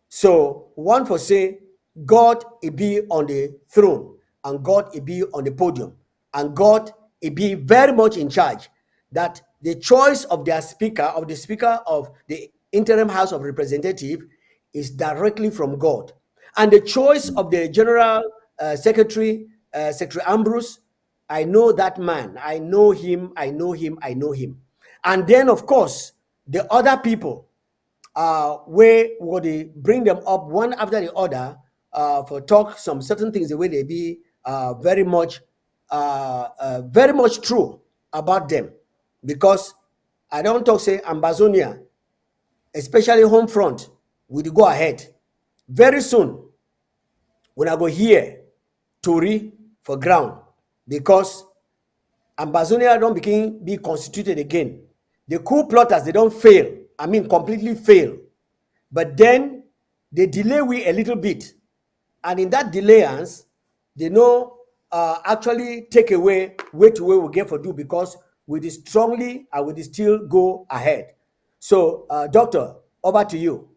So one for say, God it be on the throne, and God it be on the podium, and God it be very much in charge. That the choice of their speaker, of the speaker of the interim House of Representative, is directly from God, and the choice of the general secretary, Secretary Ambrose, I know that man. I know him. I know him. I know him. And then, of course, the other people, where would they bring them up one after the other for talk some certain things the way they be very much true about them. Because I don't talk say Ambazonia, especially Homefront, will go ahead very soon. When I go here, Tory for ground, because Ambazonia don't be constituted again. The coup plotters, they don't fail. I mean, completely fail. But then they delay we a little bit. And in that delayance, they know actually take away way to way we get for do, because we strongly and we still go ahead. So, Doctor, over to you.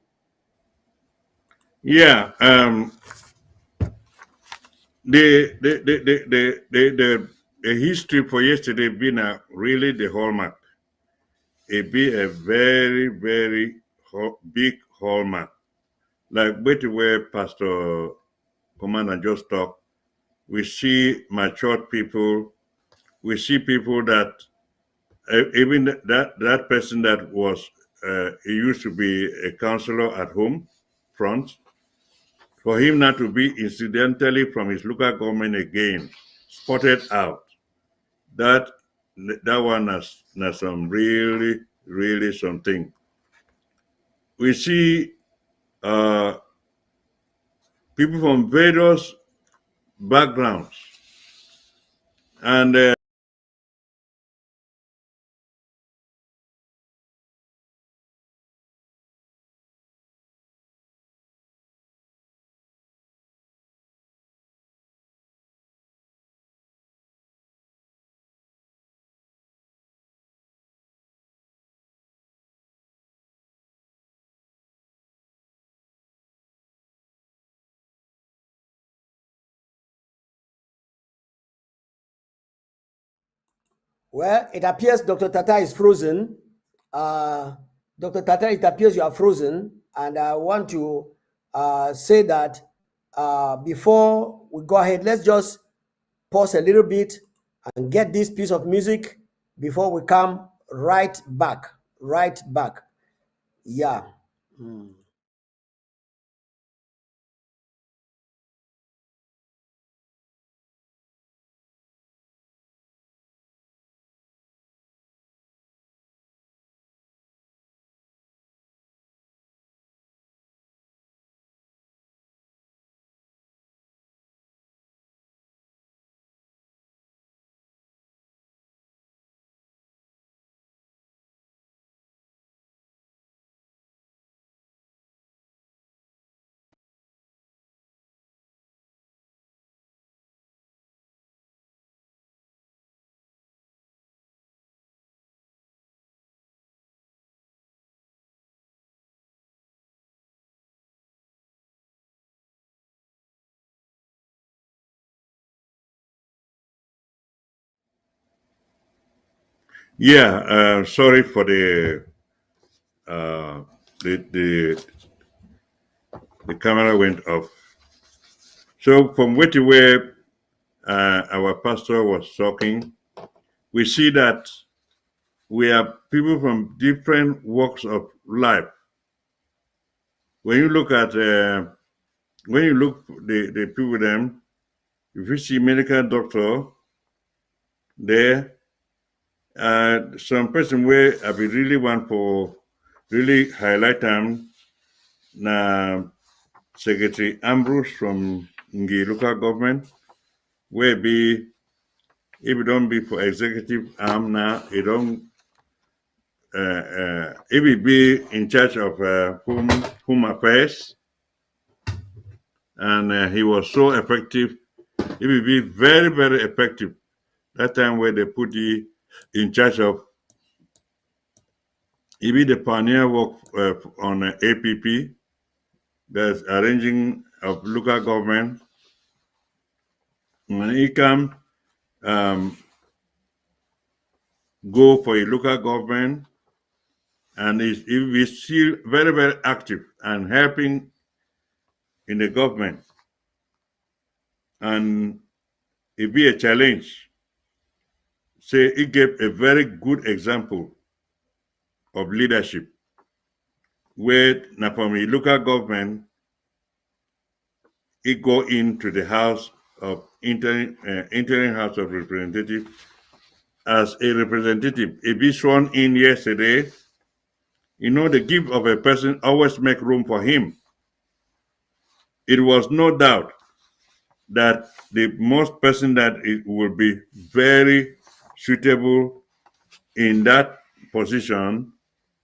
Yeah. The history for yesterday being really the hallmark. It be a very, very big hallmark. Like where Pastor Commander just talked, we see matured people. We see people that even that person that was he used to be a counselor at home front, for him not to be incidentally from his local government again spotted out, that one has some really something. We see people from various backgrounds, and Well, it appears Dr. Tata is frozen. Dr. Tata, it appears you are frozen. And I want to say that before we go ahead, let's just pause a little bit and get this piece of music before we come right back. Right back. Yeah. Yeah, sorry for uh, the the camera went off. So from where our pastor was talking, we see that we have people from different walks of life. When you look at the people them, if you see medical doctor there, some person where I be really want for really highlight them na Secretary Ambrose from the local government, where be if it don't be for executive arm now, it don't if it be in charge of home affairs, and he was so effective. It will be very, very effective. That time where they put you in charge of, he be the pioneer work on APP, that's arranging of local government. When he come go for a local government, and he will be still very, very active and helping in the government. And it be a challenge. Say he gave a very good example of leadership where now from a local government he go into the house of interim house of representative as a representative. If he sworn in yesterday, you know the gift of a person always make room for him. It was no doubt that the most person that it will be very suitable in that position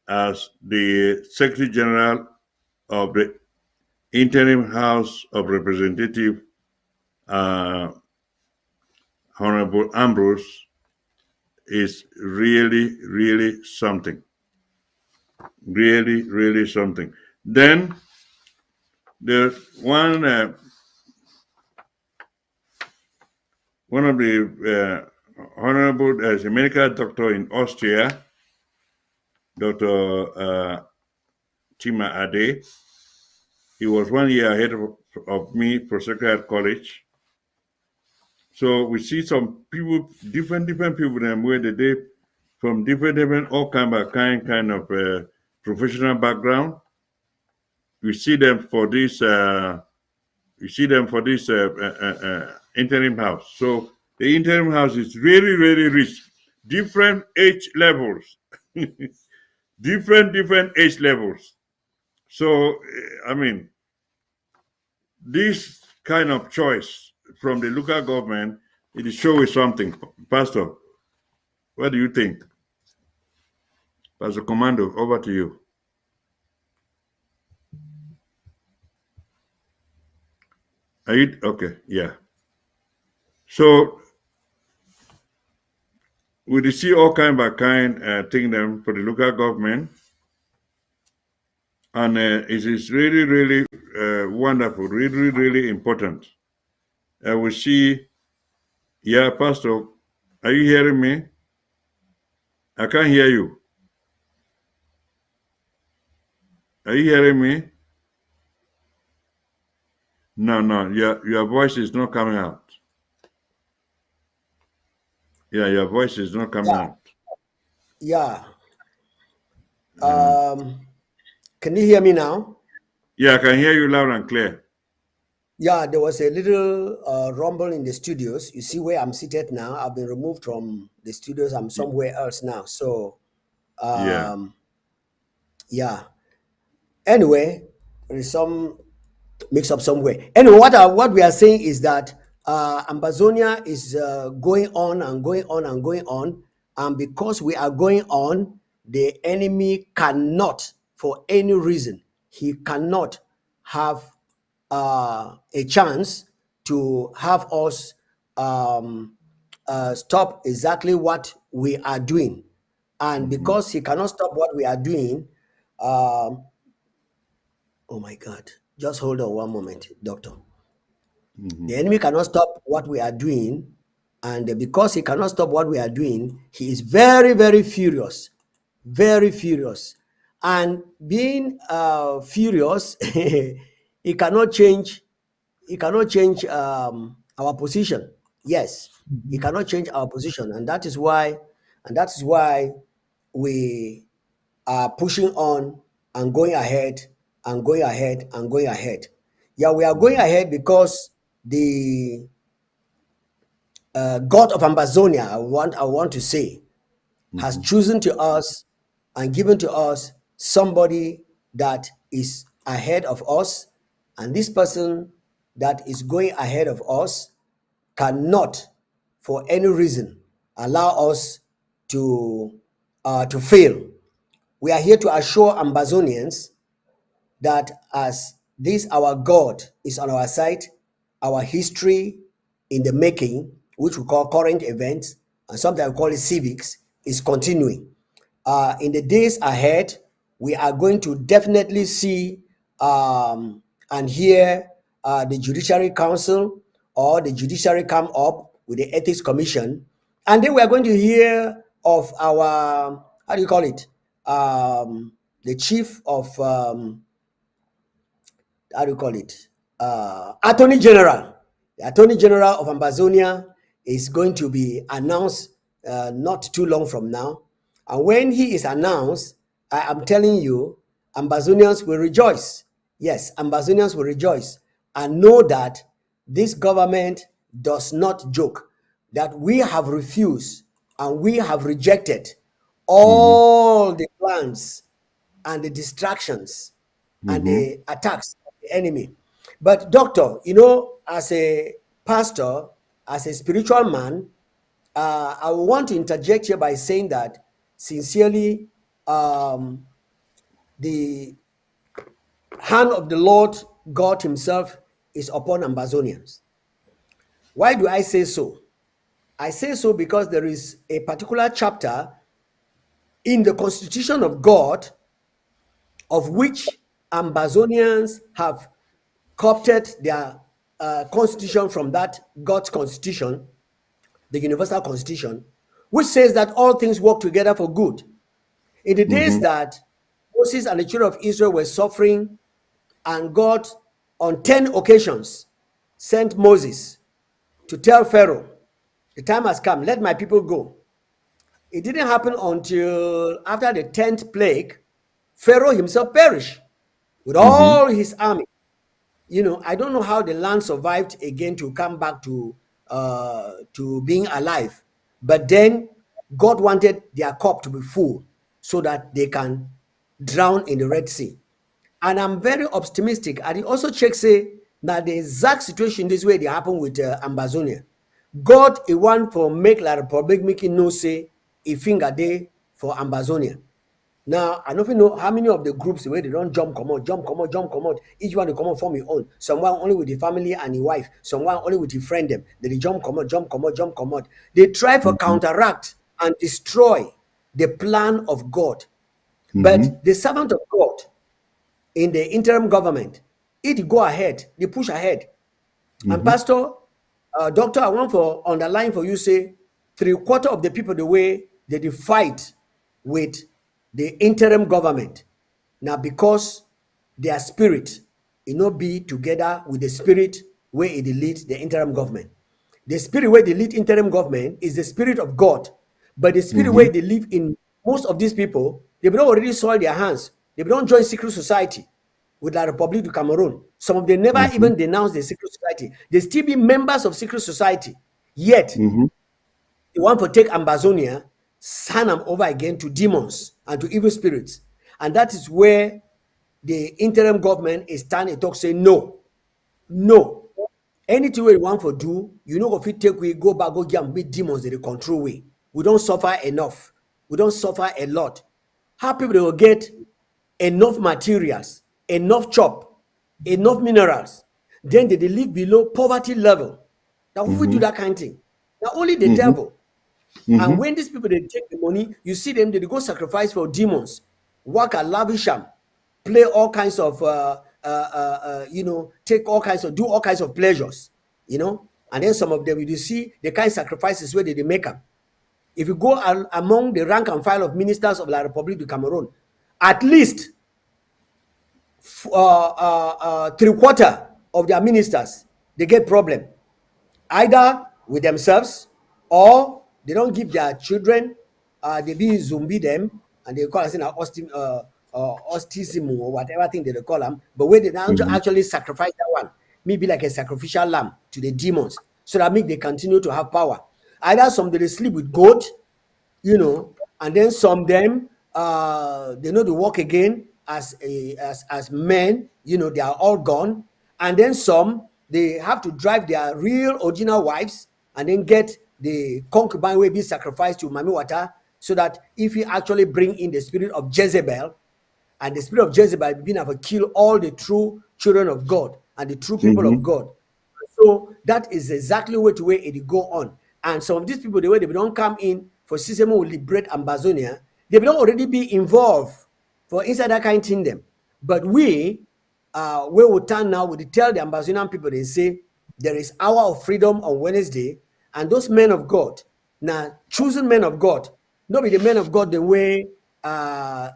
as the Secretary General of the Interim House of Representative, Honorable Ambrose, is really, really something. Really, really something. Then there's one of the honorable as a medical doctor in Austria, Dr. Tima Ade. He was 1 year ahead of me for Secretariat College. So we see some people, different people them where they from different all kind of professional background. We see them for this interim house. So the interim house is really, really rich. Different age levels. different age levels. So I mean, this kind of choice from the local government, it shows something. Pastor, what do you think? Pastor Commando, over to you. Are you okay? Yeah. So we see all kind by kind thing them for the local government, and it is really, really wonderful, really, really important. We see, yeah, Pastor, are you hearing me? I can't hear you. Are you hearing me? No, your voice is not coming out. Yeah, your voice is not coming out. Yeah. Can you hear me now? Yeah, I can hear you loud and clear. Yeah, there was a little rumble in the studios. You see where I'm seated now? I've been removed from the studios. I'm somewhere else now. So, Yeah. yeah. Anyway, there is some mix up somewhere. Anyway, what we are saying is that Ambazonia is going on and going on and going on. And because we are going on, the enemy cannot, for any reason, he cannot have a chance to have us stop exactly what we are doing. And because he cannot stop what we are doing, oh my God, just hold on one moment, doctor. The enemy cannot stop what we are doing. And because he cannot stop what we are doing, he is very, very furious. Very furious. And being furious, he cannot change. He cannot change our position. Yes, he cannot change our position, and that is why, we are pushing on and going ahead and going ahead and going ahead. Yeah, we are going ahead because the God of Ambazonia, I want to say, has chosen to us and given to us somebody that is ahead of us, and this person that is going ahead of us cannot, for any reason, allow us to fail. We are here to assure Ambazonians that as this our God is on our side, our history in the making, which we call current events, and sometimes we call it civics, is continuing. In the days ahead, we are going to definitely see and hear the Judiciary Council or the Judiciary come up with the Ethics Commission, and then we are going to hear of our, how do you call it, the chief of how do you call it? Attorney General. The Attorney General of Ambazonia is going to be announced not too long from now. And when he is announced, I am telling you, Ambazonians will rejoice. Yes, Ambazonians will rejoice and know that this government does not joke, that we have refused and we have rejected all the plans and the distractions and the attacks of the enemy. But doctor, as a pastor, as a spiritual man, I want to interject here by saying that sincerely, the hand of the Lord God himself is upon Ambazonians. Why do I say so? I say so because there is a particular chapter in the Constitution of God of which Ambazonians have copied their constitution from that God's constitution, the Universal Constitution, which says that all things work together for good. In the days that Moses and the children of Israel were suffering, and God on 10 occasions sent Moses to tell Pharaoh, the time has come, let my people go. It didn't happen until after the 10th plague, Pharaoh himself perished with all his army. I don't know how the land survived again to come back to being alive. But then God wanted their cup to be full so that they can drown in the Red Sea. And I'm very optimistic. And it also checks say that the exact situation this way they happen with Ambazonia. God is one for make La Republic making no say a finger day for Ambazonia. Now, I don't know how many of the groups where they don't jump, come out. Each one they come out from your own. Someone only with the family and the wife. Someone only with the friend them. They jump, come out. They try to counteract and destroy the plan of God. But the servant of God in the interim government, it go ahead, they push ahead. And Pastor, Doctor, I want for underline for you say 3/4 of the people the way they fight with the interim government. Now, because their spirit be together with the spirit where it lead the interim government. The spirit where they lead interim government is the spirit of God, but the spirit where they live in most of these people, they don't already soil their hands. They don't join secret society with the Republic of Cameroon. Some of them never even denounce the secret society. They still be members of secret society. Yet, they want to take Ambazonia, hand them over again to demons and to evil spirits. And that is where the interim government is standing talk say no. Anything we want to do, if we take we go back, go get and beat demons in the control way. We don't suffer enough. We don't suffer a lot. How people they will get enough materials, enough chop, enough minerals, then they live below poverty level. Now, who will do that kind of thing? Now, only the devil. And when these people they take the money, you see them, they go sacrifice for demons, work at Lavisham, play all kinds of, take all kinds of, do all kinds of pleasures, And then some of them, you see the kind of sacrifices where they make them. If you go among the rank and file of ministers of La République du Cameroon, at least 3/4 of their ministers, they get problem, either with themselves or they don't give their children, they be zombie them, and they call us in autism or whatever thing they call them, but when they now actually sacrifice that one, maybe like a sacrificial lamb to the demons, so that make they continue to have power. Either some they sleep with goat, and then some them they know to walk again as men, they are all gone, and then some they have to drive their real original wives and then get the concubine will be sacrificed to Mami Wata, so that if you actually bring in the spirit of Jezebel, and the spirit of Jezebel being able to kill all the true children of God and the true people of God. So that is exactly what way it go on. And some of these people, the way they don't come in for system will liberate Ambazonia, they don't already be involved for inside that kind of kingdom. But we will turn now, we tell the Ambazonian people, they say there is hour of freedom on Wednesday, and those men of God, now chosen men of God, not be the men of God the way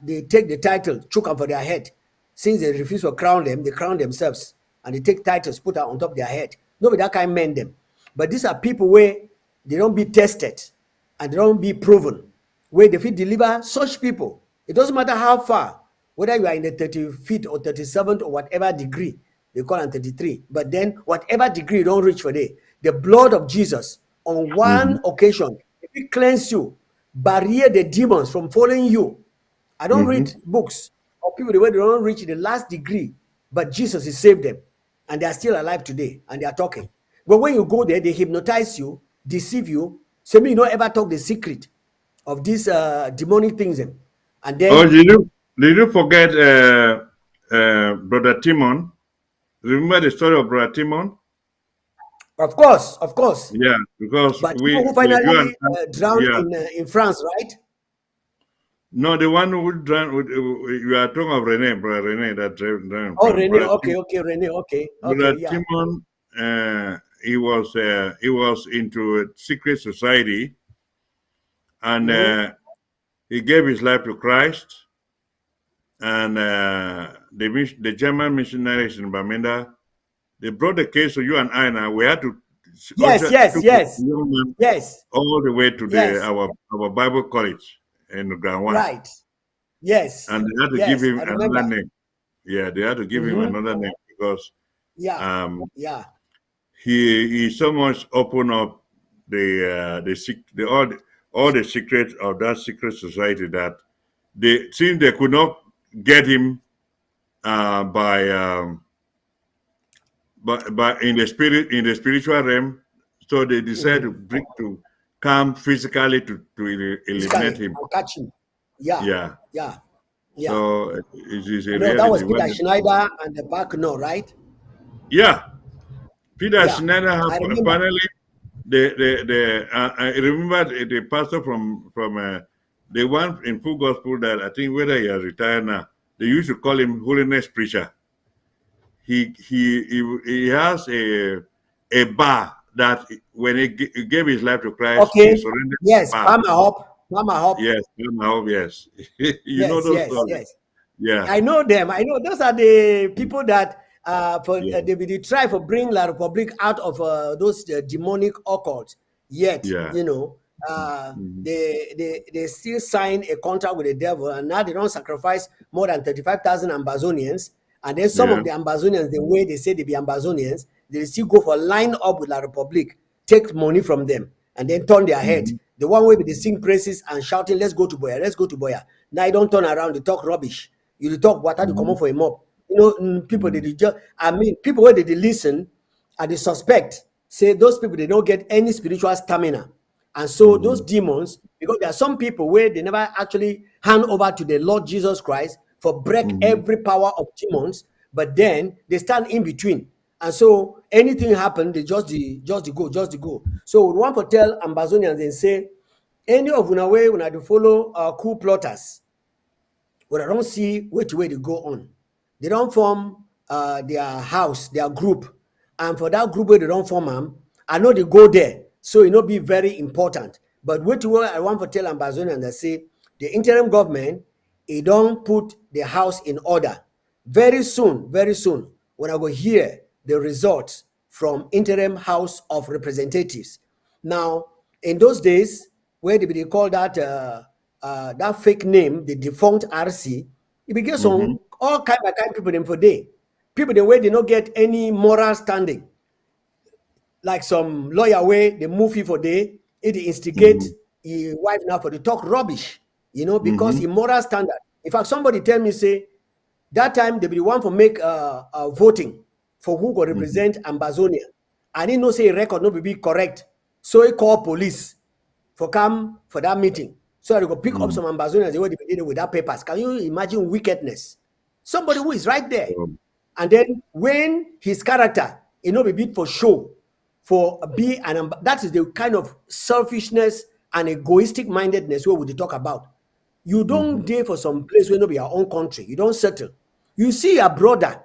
they take the title, choke them for their head. Since they refuse to crown them, they crown themselves, and they take titles, put out on top of their head. Not be that kind of men them. But these are people where they don't be tested and they don't be proven, where they fit deliver such people. It doesn't matter how far, whether you are in the 30 feet or 37th or whatever degree, they call them 33. But then whatever degree you don't reach for the blood of Jesus on one occasion, if it cleanse you, barrier the demons from following you. I don't read books of people the way they don't reach the last degree, but Jesus has saved them, and they are still alive today, and they are talking. But when you go there, they hypnotize you, deceive you, so you don't ever talk the secret of these demonic things. And then did you forget Brother Timon? Remember the story of Brother Timon? Of course. Yeah, because but who finally drowned in France, right? No, the one who drowned. You are talking of Rene, Brother Rene, that drowned. Oh, Rene. Okay, Rene. Okay. Brother Yeah. Timon, he was into a secret society, and he gave his life to Christ. And the German missionaries in Bamenda, they brought the case to you and I. Now we had to yes all the way to our Bible college in Ground One. Right. Yes. And they had to give him another name. Yeah, they had to give him another name because he so much opened up all the secrets of that secret society that they seemed they could not get him by in the spiritual realm, so they decided to come physically to eliminate him. Catch him. Yeah. So it is a reality. That was Peter Schneider and the back, right? Yeah, Peter Schneider finally. I remember the pastor from the one in Full Gospel that I think whether he has retired now. They used to call him holiness preacher. He has a bar that when he gave his life to Christ, he surrendered. Yes, Mama Hop. Yes, Mama Hop. Yes, you know those stories. Yes. Yeah, I know them. I know those are the people that they try to bring La République out of those demonic occults. Yet, they still sign a contract with the devil, and now they don't sacrifice more than 35,000 Ambazonians. And then some of the Ambazonians, the way they say they be Ambazonians, they still go for line up with La République, take money from them, and then turn their head. The one way they sing praises and shouting, "Let's go to Boya, let's go to Boya." Now you don't turn around, you talk rubbish. You talk what to come up for a mob. People people where they listen and they suspect, say those people they don't get any spiritual stamina. And so those demons, because there are some people where they never actually hand over to the Lord Jesus Christ for break every power of demons, but then they stand in between. And so anything happen, they just go. So we want to tell Ambazonians and say, any of una way when I follow coup plotters, when I don't see which way they go on. They don't form their house, their group. And for that group where they don't form them, I know they go there, so it not be very important. But what I want to tell Ambazonians that say the interim government, it don't put the house in order. Very soon, when I go hear the results from interim House of Representatives. Now, in those days, where they call that that fake name, the defunct RC, it became some all kind of people them for day. People the way they not get any moral standing. Like some lawyer way they move you for day, it instigate his wife now for the talk rubbish, because immoral standard. In fact, somebody tell me say that time they be the one for make voting for who go represent Ambazonia. I didn't know say record no be correct, so he call police for come for that meeting. So I go pick up some Ambazonians they were dealing with that papers. Can you imagine wickedness? Somebody who is right there, and then when his character, be bid for show, for be an that is the kind of selfishness and egoistic mindedness where we talk about. You don't dare for some place where no be your own country. You don't settle. You see your brother,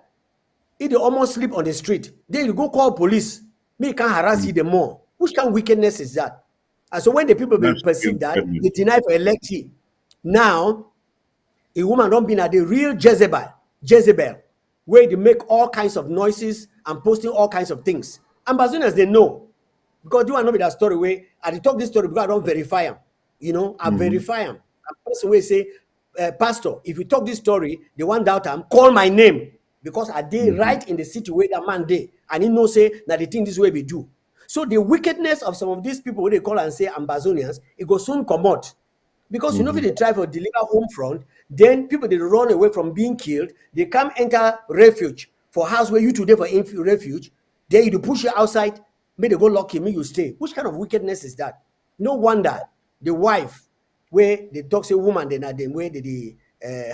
he almost sleep on the street. Then you go call police. Me can harass you the more. Which kind of wickedness is that? And so when the people will perceive that, they deny for elect you. Now, a woman don't be at the real Jezebel, where they make all kinds of noises and posting all kinds of things. Ambassadors, they know. Because you are not with that story where I talk this story because I don't verify them. I verify them. A person will say, Pastor, if you talk this story, the one doubt him, call my name. Because I did right in the city where that man did. And he know say that the thing this way we do. So the wickedness of some of these people who they call and say Ambazonians, it goes soon come out. Because if they try to deliver Homefront, then people they run away from being killed, they come enter refuge for house where you today for refuge, then you push you outside, may they go lock you, may you stay. Which kind of wickedness is that? No wonder the wife, where they talk say woman, then at them where they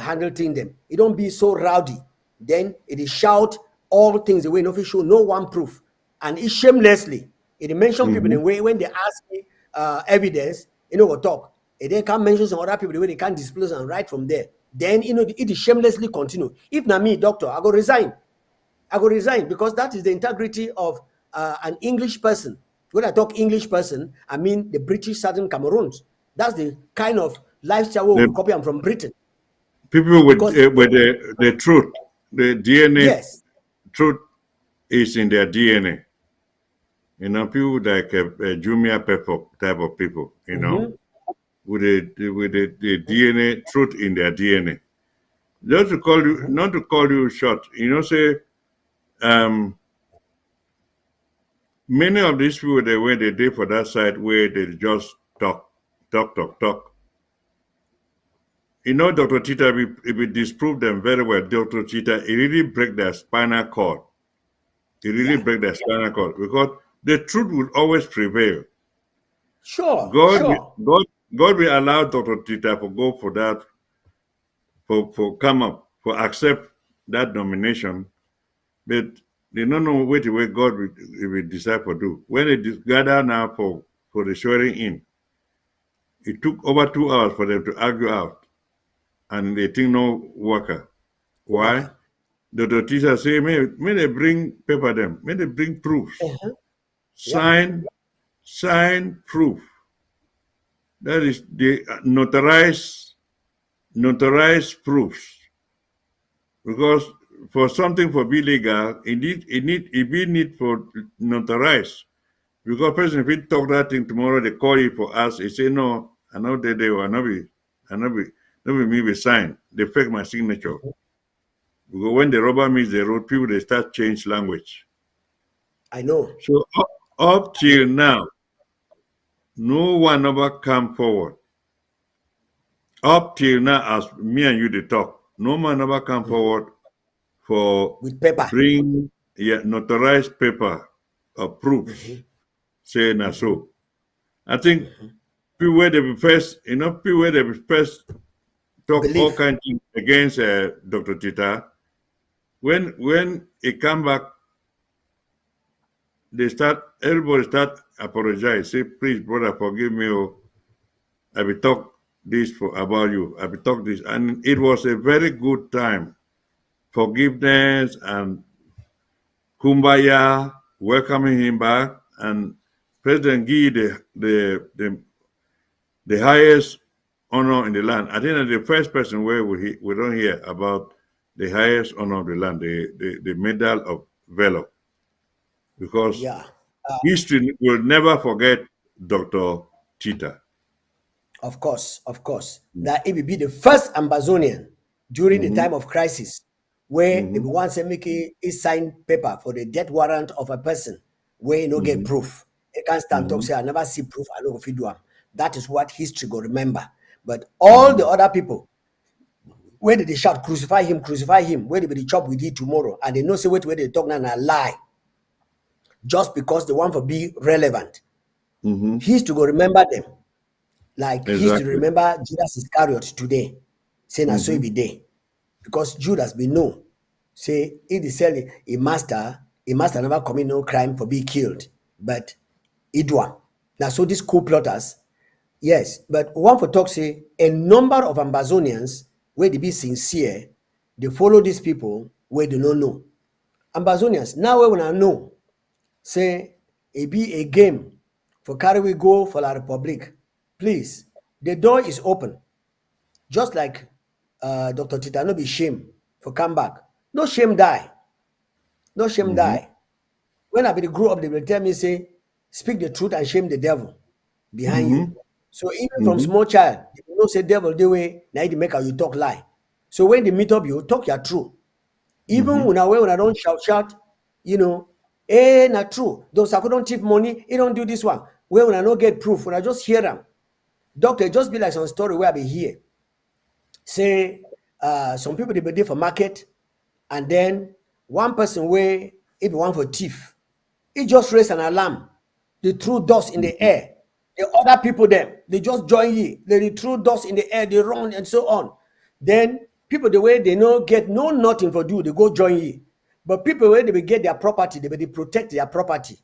handle thing them. It don't be so rowdy. Then it is shout all things the way no show no one proof. And it shamelessly. It mention people the way when they ask me evidence, what talk. It then can't mention some other people the way they can't disclose and write from there. Then it is shamelessly continue. If not me, doctor, I go resign. Because that is the integrity of an English person. When I talk English person, I mean the British Southern Cameroons. That's the kind of lifestyle we copy them from Britain. People with the truth, the DNA, yes, truth is in their DNA. People like Jumia Pepper type of people, with the DNA, truth in their DNA. Just to call you, not to call you short, say, many of these people, the way they did for that side, where they just talk. Dr. Chita, if we disprove them very well, Dr. Chita, it really break their spinal cord. Break their spinal cord because the truth will always prevail. Sure. God will allow Dr. Chita to go for that, for come up, for accept that nomination, but they don't know which way God will decide to do. When they gather now for the swearing in, it took over 2 hours for them to argue out, and they think no worker. Why? The teacher say, may they bring paper them, may they bring proofs. Sign proof. That is the notarized proofs. Because for something for be legal, it need for notarized. Because person if he talk that thing tomorrow, they call you for us, he say no, I know they will not be me be sign. They fake my signature. Because when the rubber meets the road, people they start change language. I know. So up till now, no one ever come forward. Up till now, as me and you they talk, no man ever come forward for with paper. Bring notarized paper of proofs. Say na so. I think people where they be first, people where they be first talk all kinds of things against Dr. Chita. When it come back, everybody start apologize. Say, please, brother, forgive me. I will talk this about you. I will talk this. And it was a very good time. Forgiveness and kumbaya, welcoming him back. And President give the highest honor in the land. I think that the first person where we don't hear about the highest honor of the land, the Medal of Valor, because Yeah, history will never forget Dr. Chita. of course. That it will be the first Ambazonian during the time of crisis where they will want to make a sign paper for the death warrant of a person where you no get proof. They can't stand talk say I never see proof, I don't fit do am. That is what history go remember. But all the other people, where did they shout, crucify him, where did they chop with you tomorrow? And they know say where they talk now and a lie. Just because they want to be relevant. History go remember them. Like history Exactly. remember Judas Iscariot today. Saying so it be day. Because Judas be known. Say if they sell a master never commit no crime for being killed. But he do am. Now so these coup plotters, yes, but one for talk say a number of Ambazonians where they be sincere, they follow these people where they don't know. Ambazonians, now when I know, say it be a game for carry we go for La Republic. Please, the door is open. Just like Dr. Tita, no be shame for come back. No shame die. No shame die. When I be grew up, they will tell me, say, speak the truth and shame the devil behind you. So even from small child, you know, say devil the way now they make how you talk lie. So when they meet up, you talk your truth. Even when I don't shout, you know, not true. Those I don't thief money, he don't do this one. When I don't get proof, when I just hear them, doctor, just be like some story where I be here. Say some people they be there for market, and then one person where if you want for thief, he just raise an alarm. They threw dust in the air. The other people them, they just join ye. They threw dust in the air, they run and so on. Then people the way they know get no nothing for do, they go join ye. But people where they will get their property, they protect their property.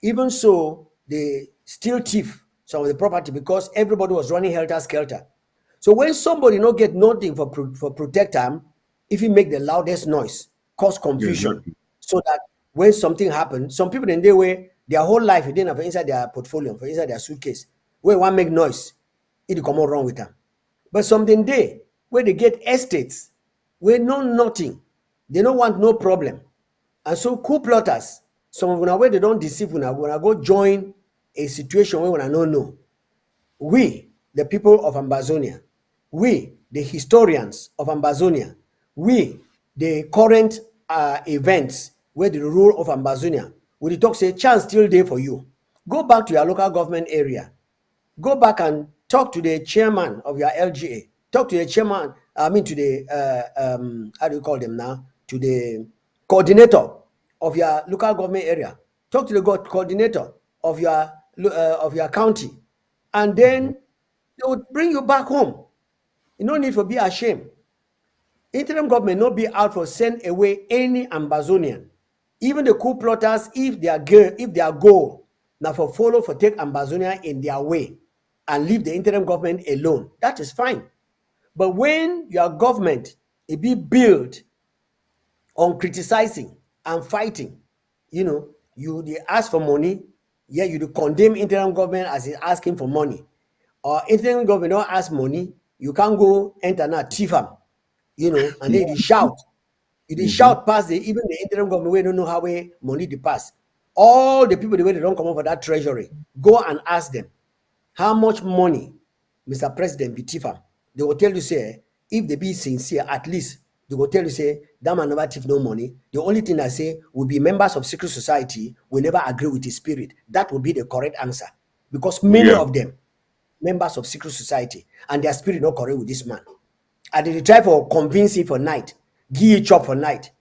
Even so, they still thief some of the property because everybody was running helter-skelter. So when somebody not get nothing for protect them, if you make the loudest noise, cause confusion, Exactly. so that when something happens, some people in their way, their whole life, they didn't have inside their portfolio, for inside their suitcase, where one make noise, it come out wrong with them. But something there, where they get estates, where no nothing, they don't want no problem. And so coup plotters, some of them where they don't deceive, when I go join a situation where I don't know. We, the people of Ambazonia, we, the historians of Ambazonia, we, the current events where the rule of Ambazonia, we talk say chance still there for you. Go back to your local government area. Go back and talk to the chairman of your LGA. Talk to the chairman, to the, how do you call them now? To the coordinator of your local government area. Talk to the coordinator of your county. And then they would bring you back home. You no need to be ashamed. Interim government not be out for send away any Ambazonian. Even the coup plotters, if their goal now for follow for take Ambazonia in their way and leave the interim government alone, that is fine. But when your government it be built on criticizing and fighting, you they ask for money, yeah, you condemn interim government as is asking for money. Or interim government don't ask money, you can't go enter now thief am, and then you shout. You shout past even the interim government, we don't know how money they pass. All the people the way they don't come over that treasury, go and ask them how much money, Mr. President, be thief am. They will tell you, say, if they be sincere, at least they will tell you, say, that man never thief no money. The only thing I say will be members of secret society will never agree with his spirit. That will be the correct answer. Because many of them, members of secret society, and their spirit not correct with this man. And they try for convince him for night, give you chop for night,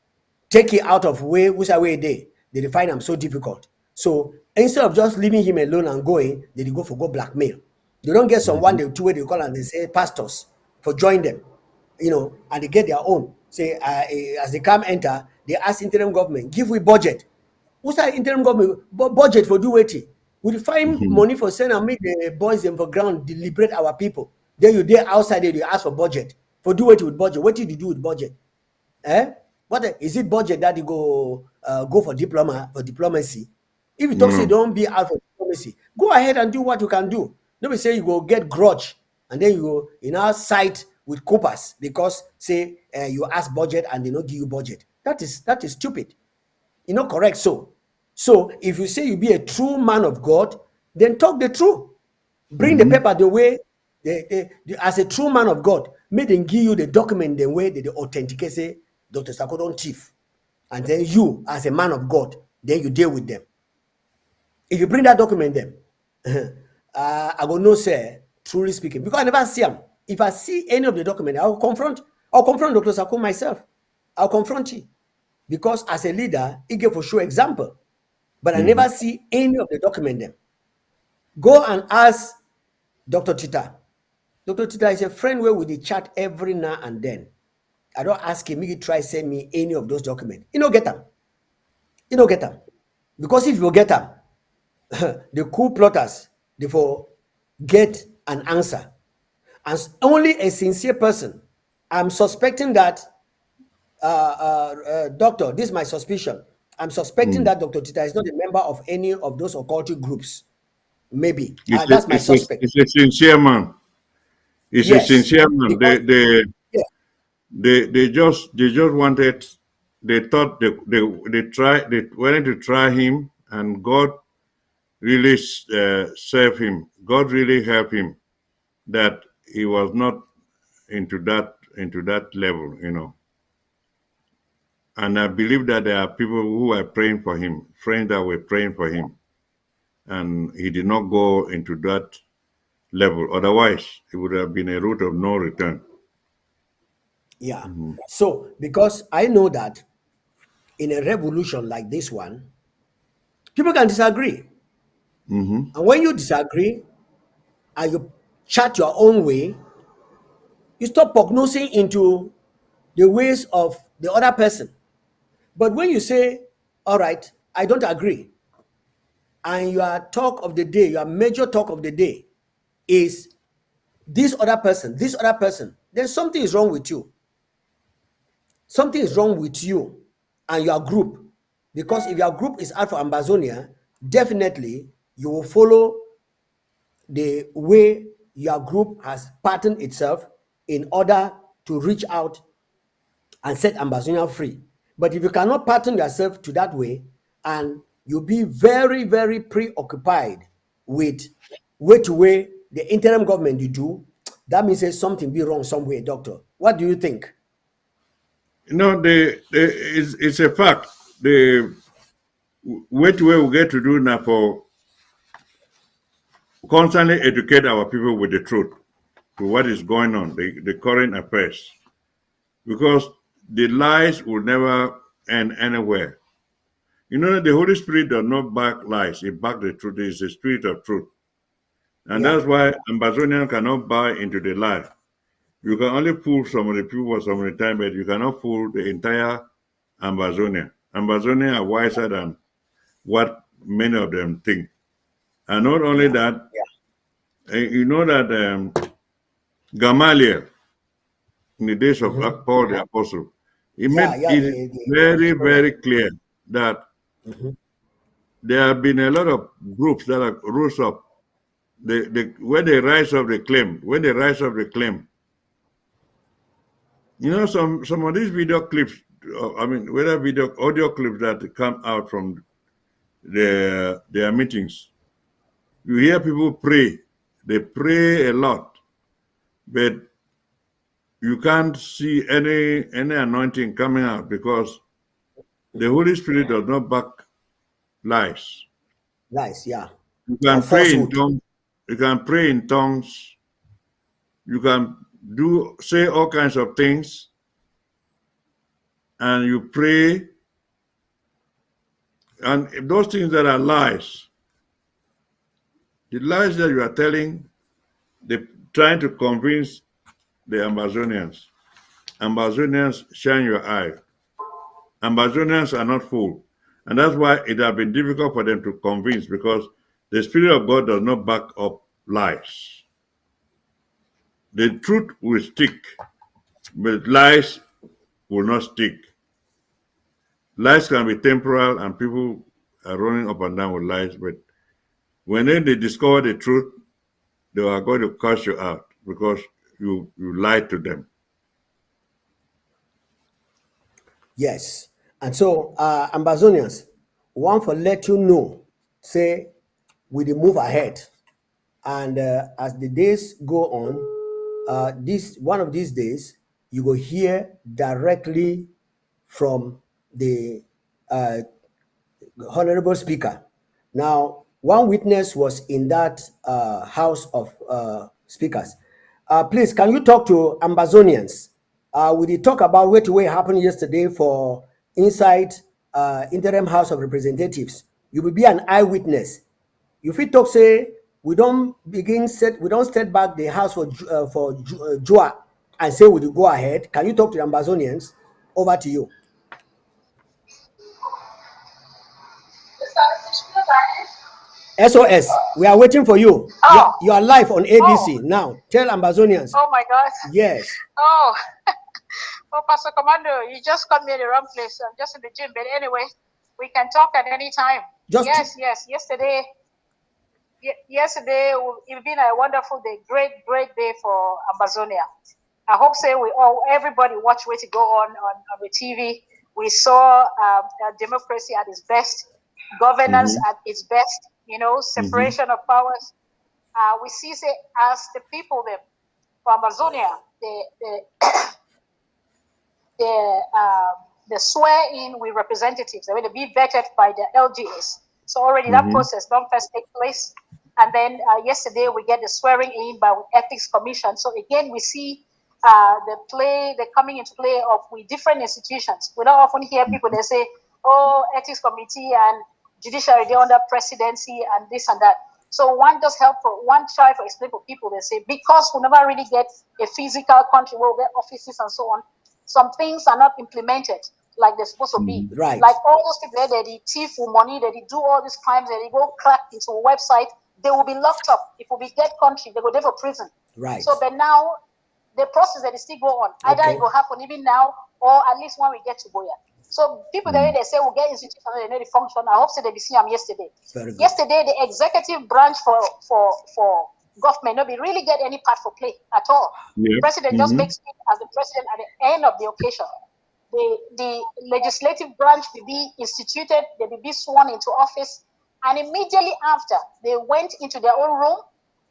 take it out of way, which are way they find him so difficult. So instead of just leaving him alone and going, they go blackmail. They don't get someone they two way they call and they say pastors for join them, and they get their own. Say as they come enter, they ask interim government, give we budget. What's that interim government budget for do waiting? We find money for send and make the boys them for ground deliberate our people. Then you there outside there, you ask for budget. For do it with budget. What did you do with budget? What is it budget that you go for diplomacy? If you talk say don't be out for diplomacy, go ahead and do what you can do. Nobody say you go get grudge and then you go now side with coopers because say you ask budget and they don't give you budget. That is stupid. Correct. So if you say you be a true man of God, then talk the truth. Bring the paper the way as a true man of God, make them give you the document the way they authenticate say Dr. Sako don't thief. And then you, as a man of God, then you deal with them. If you bring that document them, I will know, say, truly speaking, because I never see them. If I see any of the document, I'll confront Dr. Sako myself. I'll confront you. Because as a leader, he gave for sure example. But I never see any of the document them. Go and ask Dr. Tita. Dr. Tita is a friend where we chat every now and then. I don't ask him, he try send me any of those documents. You don't get them. You don't get them. Because if you get them, the coup plotters, they for get an answer. And only a sincere person, I'm suspecting that, doctor, this is my suspicion. I'm suspecting that Dr. Tita is not a member of any of those occultic groups. Maybe. That's my suspect. It's a sincere man. It's a sincere man. Because, They just wanted, they thought they wanted to try him, and God really saved him. God really helped him that he was not into that level, And I believe that there are people who are praying for him, friends that were praying for him, and he did not go into that level. Otherwise, it would have been a route of no return. yeah. So, because I know that in a revolution like this one, people can disagree. And when you disagree and you chat your own way, you stop prognosing into the ways of the other person. But when you say, all right, I don't agree, and your talk of the day, your major talk of the day is this other person, then something is wrong with you. Something is wrong with you and your group. Because if your group is out for Ambazonia, definitely you will follow the way your group has patterned itself in order to reach out and set Ambazonia free. But if you cannot pattern yourself to that way, and you'll be very, very preoccupied with way the interim government you do, that means there's something be wrong somewhere, doctor. What do you think? It's a fact. The way we get to do now for constantly educate our people with the truth to what is going on, the current affairs. Because the lies will never end anywhere. The Holy Spirit does not back lies, it backs the truth. It is the spirit of truth. And that's why Ambazonian cannot buy into the lie. You can only fool some of the people for some of the time, but you cannot fool the entire Ambazonia. Ambazonia are wiser than what many of them think. And not only that, you know that Gamaliel, in the days of Paul the Apostle, he made it very, very clear that there have been a lot of groups that are rose up. When they rise up, they claim. Some of these video clips, whether audio clips that come out from their meetings, you hear people pray. They pray a lot, but you can't see any anointing coming out because the Holy Spirit does not back lies. Lies, yeah. You can pray in tongues. You can pray in tongues. You can say all kinds of things, and you pray. And if those things that are lies, the lies that you are telling, they're trying to convince the Ambazonians. Ambazonians, shine your eye. Ambazonians are not fooled. And that's why it has been difficult for them to convince, because the Spirit of God does not back up lies. The truth will stick, but lies will not stick. Lies can be temporal, and people running up and down with lies, but when they discover the truth, they are going to curse you out because you lied to them. Yes. And so, Ambazonians, one for let you know, say, we the move ahead. And as the days go on, this one of these days, you will hear directly from the Honorable Speaker. Now, one witness was in that House of Speakers. Please, can you talk to Ambazonians? We did talk about what happened yesterday for inside Interim House of Representatives. You will be an eyewitness. If we talk, say, we don't step back the house for Joa and say, would you go ahead? Can you talk to the Ambazonians? Over to you. SOS, we are waiting for you. Oh. You are live on ABC now. Tell Ambazonians. Oh my God. Yes. Oh, oh, Pastor Commando, you just got me in the wrong place. I'm just in the gym, but anyway, we can talk at any time. Yes. Yesterday, it's been a wonderful day, great day for Amazonia. I hope everybody watch where to go on the TV. We saw democracy at its best, governance at its best. Separation of powers. We see, as the people there for Amazonia, the swear in with representatives. They will be vetted by the LGAs. So already that process don't first take place. And then yesterday we get the swearing in by Ethics Commission. So again, we see the coming into play of with different institutions. We don't often hear people, they say, oh, Ethics Committee and Judiciary, they're under presidency and this and that. So one try to explain for people, they say, because we never really get a physical country where we get offices and so on, some things are not implemented like they're supposed to be. Right. Like all those people that they thief for money, that they do all these crimes, that they go crack into a website, they will be locked up. If we get country, they go there for prison. Right. So, but now the process that is still go on, either it will happen even now or at least when we get to Boya. So people they say we'll get institutions they know the function. I hope so they be seen them yesterday. Yesterday, the executive branch for government nobody really get any part for play at all. The president just makes it as the president at the end of the occasion. The legislative branch will be instituted, they will be sworn into office, and immediately after they went into their own room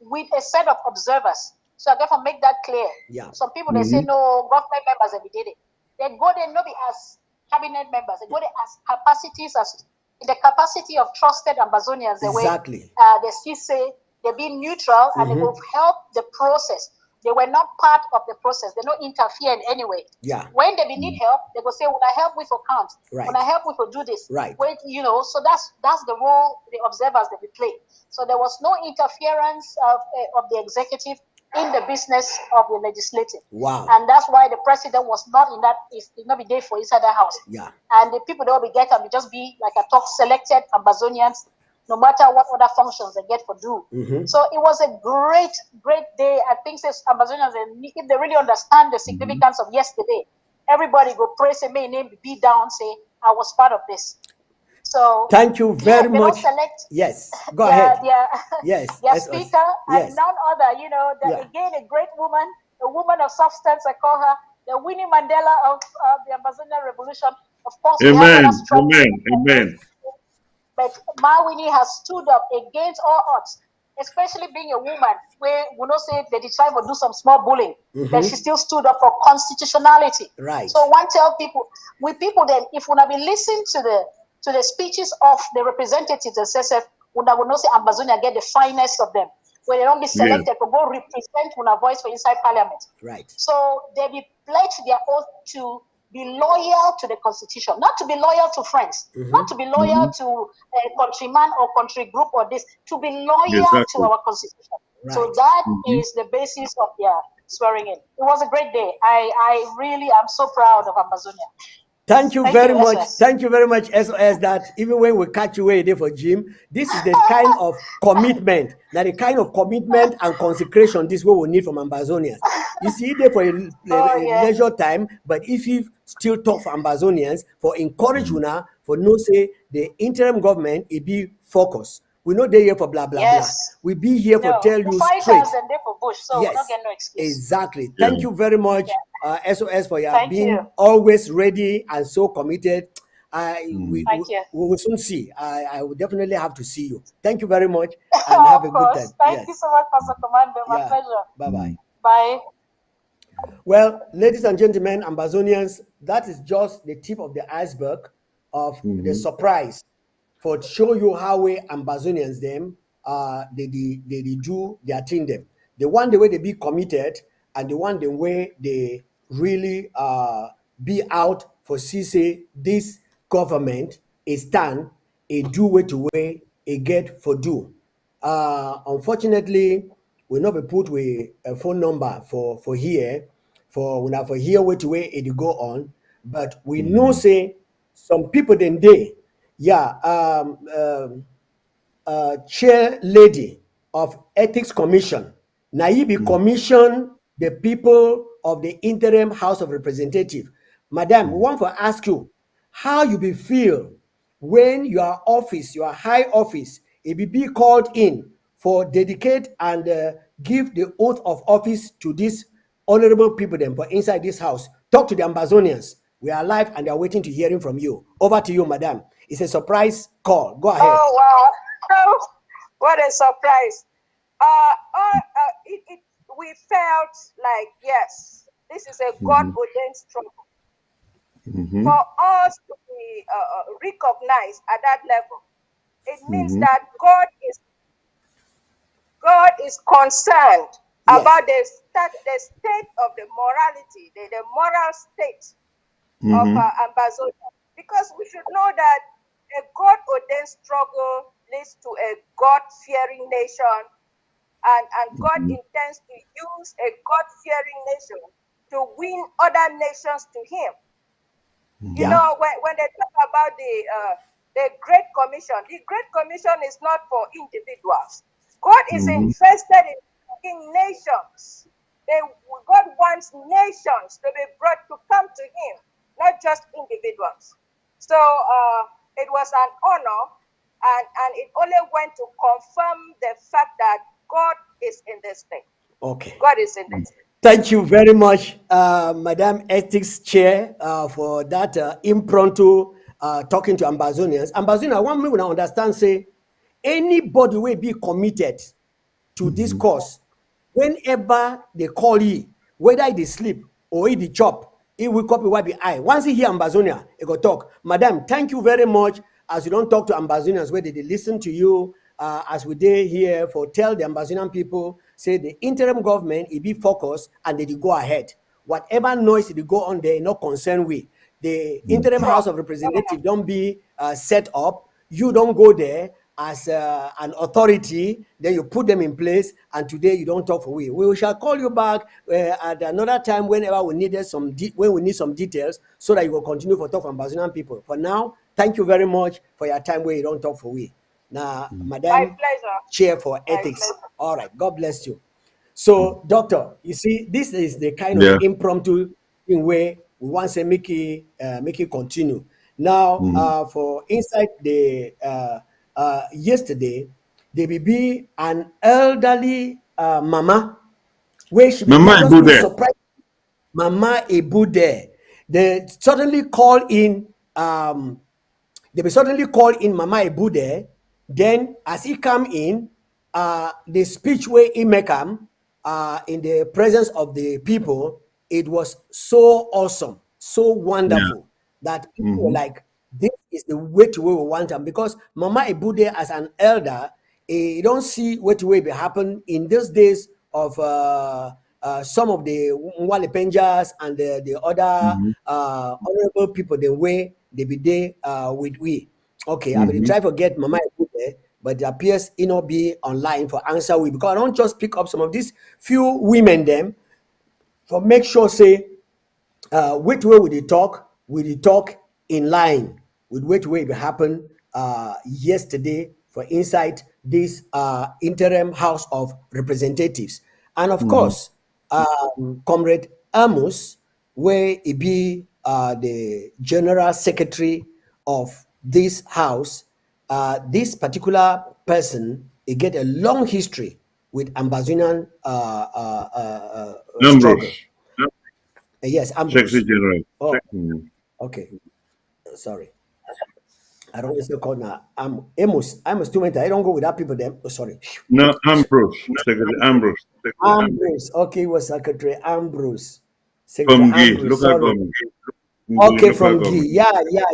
with a set of observers. So I therefore make that clear. Yeah. Some people they say no government members and we did it. They go there not be as cabinet members, they go there as capacities as in the capacity of trusted Ambazonians. Exactly. They still say they're being neutral and they will help the process. They were not part of the process. They don't interfere in any way. Yeah. When they need help, they go say, "Would I help with account? Right. Would I help with do this?" Right. Wait, so that's the role the observers they will play. So there was no interference of the executive in the business of the legislative. Wow. And that's why the president was not in that. He did not be there for inside the house. Yeah. And the people that will be getting will just be like I talk selected Ambazonians, no matter what other functions they get for do. So it was a great day. I think says Ambazonians, if they really understand the significance of yesterday, everybody go praise and may name be down, say I was part of this. So thank you very much. Yes, go ahead. Yes, their speaker and none other. Again a great woman, a woman of substance. I call her the Winnie Mandela of the Ambazonian Revolution. Of course, Amen. But Mawini has stood up against all odds, especially being a woman, where we know say that they try to do some small bullying, but she still stood up for constitutionality. Right. So one tell people, then, if we be listening to the speeches of the representatives and SSF, we will not say Ambazonia get the finest of them, where they don't be selected to go represent una voice for inside parliament. Right. So they be pledged their oath to be loyal to the constitution, not to be loyal to friends, not to be loyal to a countryman or country group or this, to be loyal to our constitution. Right. So that is the basis of their swearing in. It was a great day. I really am so proud of Amazonia. Thank you very much. Thank you very much, SOS, that even when we catch you where you're there for gym, this is the kind of commitment, and consecration this is what we need from Ambazonians. You see, there for a yeah. leisure time, but if you still talk for Ambazonians, for encourage una, for no say the interim government, it be focus. We not there here for blah blah blah. Yes. We be here for No, tell the you fighters straight. and they for bush, so we're not Yes, getting no excuse. exactly. Yeah. Thank you very much, SOS, for your Thank being you. always ready and so committed. Thank you. We will soon see. I will definitely have to see you. Thank you very much and have a Of good course. time. Thank Yes. you so much, Pastor Commando. My Yeah. pleasure. Bye bye. Bye. Well, ladies and gentlemen, Ambazonians, that is just the tip of the iceberg of the surprise for show you how we Ambazonians them they do their thing them. The one the way they be committed and the one the way they really be out for see this government a stand a do way to way a get for do. Unfortunately, we not be put with a phone number for here for here way to way it go on, but we know say some people then they chair lady of ethics commission na he be commission the people of the interim house of representative. Madam, we want to ask you how you be feel when your office, your high office, it be called in for dedicate and give the oath of office to these honorable people them for inside this house. Talk to the Ambazonians. We are live and they are waiting to hearing from you. Over to you, madam. It's a surprise call. Go ahead. Oh wow! What a surprise! We felt like yes, this is a God ordained struggle for us to be recognized at that level. It means that God is concerned about the state of the morality, the moral state of Ambazonia, because we should know that a God-ordained struggle leads to a God-fearing nation, and God intends to use a God-fearing nation to win other nations to Him. You know, when they talk about the Great Commission, the Great Commission is not for individuals. God is interested in making nations. God wants nations to be brought to come to Him, not just individuals. So it was an honor, and it only went to confirm the fact that God is in this thing. Okay. God is in this thing. Thank you very much, Madam Ethics Chair, for that impromptu talking to Ambazonians. Ambazonia, one me when I understand say anybody will be committed to this cause. Whenever they call you, whether they sleep or they chop, it will copy what be eye. Once he hear Ambazonia, he go talk. Madam, thank you very much. As you don't talk to Ambazonians, where they listen to you, as we did here for tell the Ambazonian people, say the interim government, it be focused and they go ahead. Whatever noise they go on there, not concerned with. The interim House of Representatives don't be set up. You don't go there as an authority, then you put them in place, and today you don't talk for we. We shall call you back at another time whenever we needed when we need some details, so that you will continue for talk for Ambazonian people. For now, thank you very much for your time where you don't talk for we. Now, Madam My pleasure. Chair for Ethics. All right, God bless you. So, Doctor, you see, this is the kind of impromptu thing where we want to make it continue. Now, for inside the yesterday, there will be an elderly mama where she be surprised. Mama Ebu there. They suddenly call in. They be suddenly call in Mama Ebu there. Then, as he come in, the speech where he make him in the presence of the people, it was so awesome, so wonderful that people were like, this is the way to where we want them, because Mama Ebude as an elder, you don't see what way be happen in these days of some of the Mwale Penjas and the other honorable people, the way they be there with we. Okay, I will try to get Mama Ebude, but it appears it not be online for answer we, because I don't just pick up some of these few women them for make sure say which way will they talk in line with which way it happened yesterday for inside this interim House of Representatives. And of course, Comrade Amos, where he be the general secretary of this house. This particular person, he get a long history with Ambazonian struggle. Ambrose, Yes, Ambrose. Secretary General. Oh, okay. Sorry. I don't always call now. Amos. Amos too many. I don't go without people there. Oh, sorry. No, Ambrose, Secretary Ambrose. Ambrose. Okay, it was Secretary Ambrose. Secretary From G, Ambrose. local Sorry. government. Okay, Local from government. G.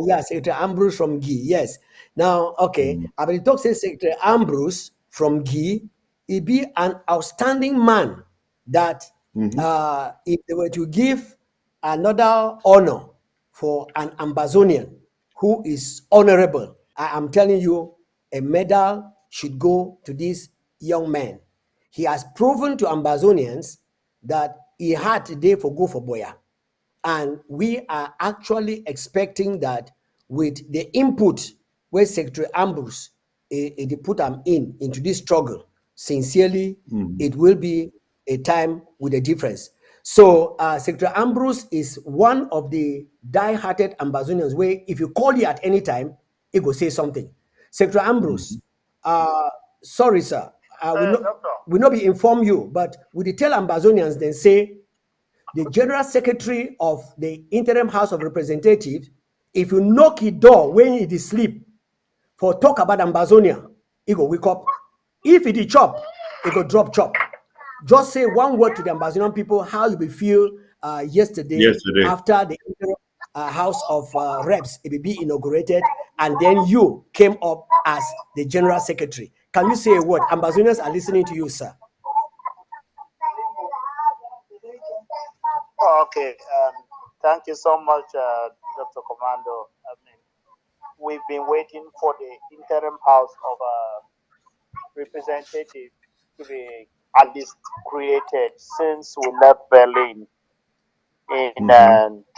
Yeah. Secretary Ambrose from G. Yes. Now, okay. I will talk say Secretary Ambrose from G. He be an outstanding man that if they were to give another honor for an Ambazonian who is honorable, I am telling you, a medal should go to this young man. He has proven to Ambazonians that he had today for go for Boya. And we are actually expecting that with the input where Secretary Ambrose they put them into this struggle, sincerely, it will be a time with a difference. So Secretary Ambrose is one of the die-hearted Ambazonians where if you call it at any time, he will say something. Secretary Ambrose, sorry, sir, we not be inform you, but we tell Ambazonians then say the General Secretary of the Interim House of Representatives, if you knock his door when he is asleep for talk about Ambazonia, he go wake up. If he chop, he go drop chop. Just say one word to the Ambazonian people how you will feel yesterday after the House of Reps it will be inaugurated, and then you came up as the General Secretary. Can you say a word? Ambazonians are listening to you, sir. Okay, thank you so much, Dr. Commando. I mean, we've been waiting for the interim House of Representatives to be at least created since we left Berlin in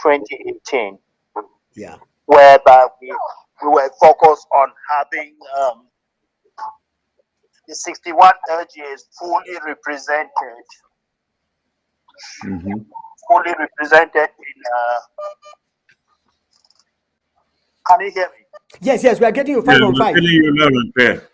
2018. Yeah. Whereby we were focused on having the 61 LGAs fully represented. Fully represented in. Can you hear me? Yes, we are getting you 5 on 5. We're getting you loud and clear.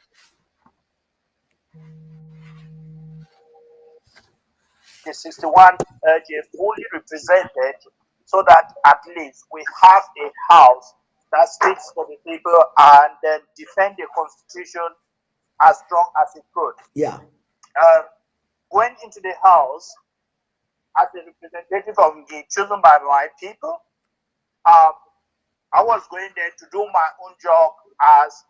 The 61 LGAs fully represented, so that at least we have a house that speaks for the people and then defend the constitution as strong as it could. Yeah. Went into the house as a representative of the chosen by my people. I was going there to do my own job as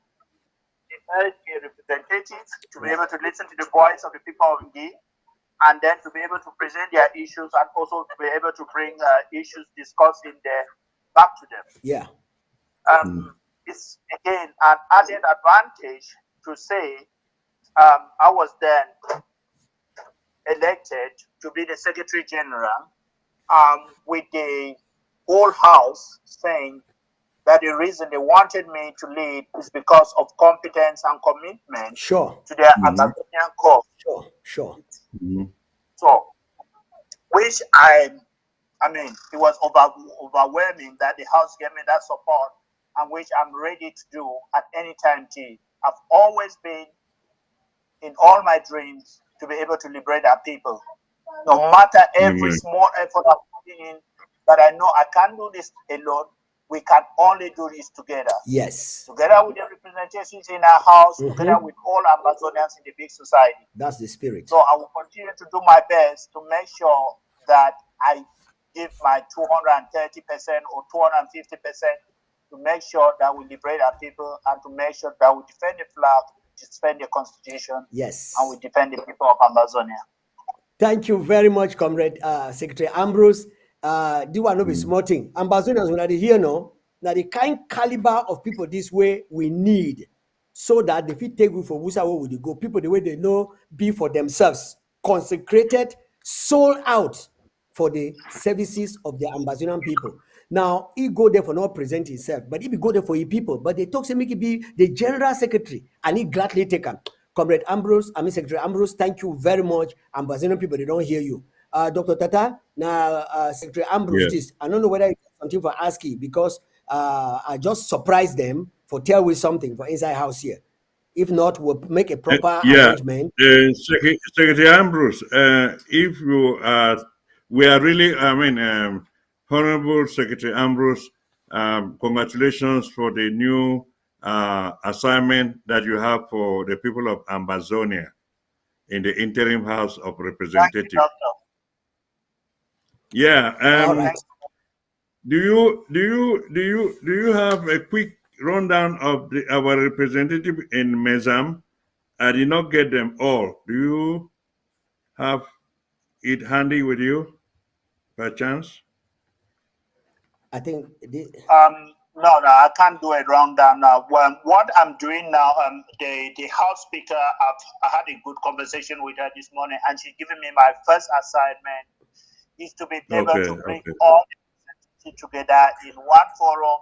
a representative, to be able to listen to the voice of the people of Ngi, and then to be able to present their issues and also to be able to bring issues discussed in there back to them. Yeah. It's again an added advantage to say I was then elected to be the Secretary General with the whole House saying that the reason they wanted me to lead is because of competence and commitment to their Amazonian cause. Sure. So, which I mean, it was overwhelming that the House gave me that support, and which I'm ready to do at any time. I've always been in all my dreams to be able to liberate our people. No matter every small effort I'm putting in, but I know I can't do this alone. We can only do this together. Yes. Together with the representations in our house, together with all Amazonians in the big society. That's the spirit. So I will continue to do my best to make sure that I give my 230% or 250% to make sure that we liberate our people and to make sure that we defend the flag, defend the constitution, yes, and we defend the people of Amazonia. Thank you very much, Comrade Secretary Ambrose. Do I know be small thing? Ambassadors when they hear no, now the kind caliber of people this way we need, so that if we take you for Wusa, where would you go? People the way they know be for themselves, consecrated, sold out for the services of the Ambazonian people. Now he go there for not present himself, but he be go there for his people. But they talk to make it be the general secretary, and he gladly take him. Comrade Ambrose, Secretary Ambrose, thank you very much. Ambazonian people, they don't hear you. Dr. Tata, now Secretary Ambrose, Yes. this. I don't know whether it's something for ASCII because I just surprised them for tell we something for inside house here. If not, we'll make a proper Yeah, arrangement. Secretary Ambrose, if you are, we are really, Honorable Secretary Ambrose, congratulations for the new assignment that you have for the people of Ambazonia in the Interim House of Thank you, Representatives. Doctor. Yeah. All right. Do you have a quick rundown of our representative in Mezam? I did not get them all. Do you have it handy with you, by chance? I think No, I can't do it rundown now. Well, what I'm doing now, the House Speaker, I had a good conversation with her this morning, and she's given me my first assignment is to be able to bring all the representatives together in one forum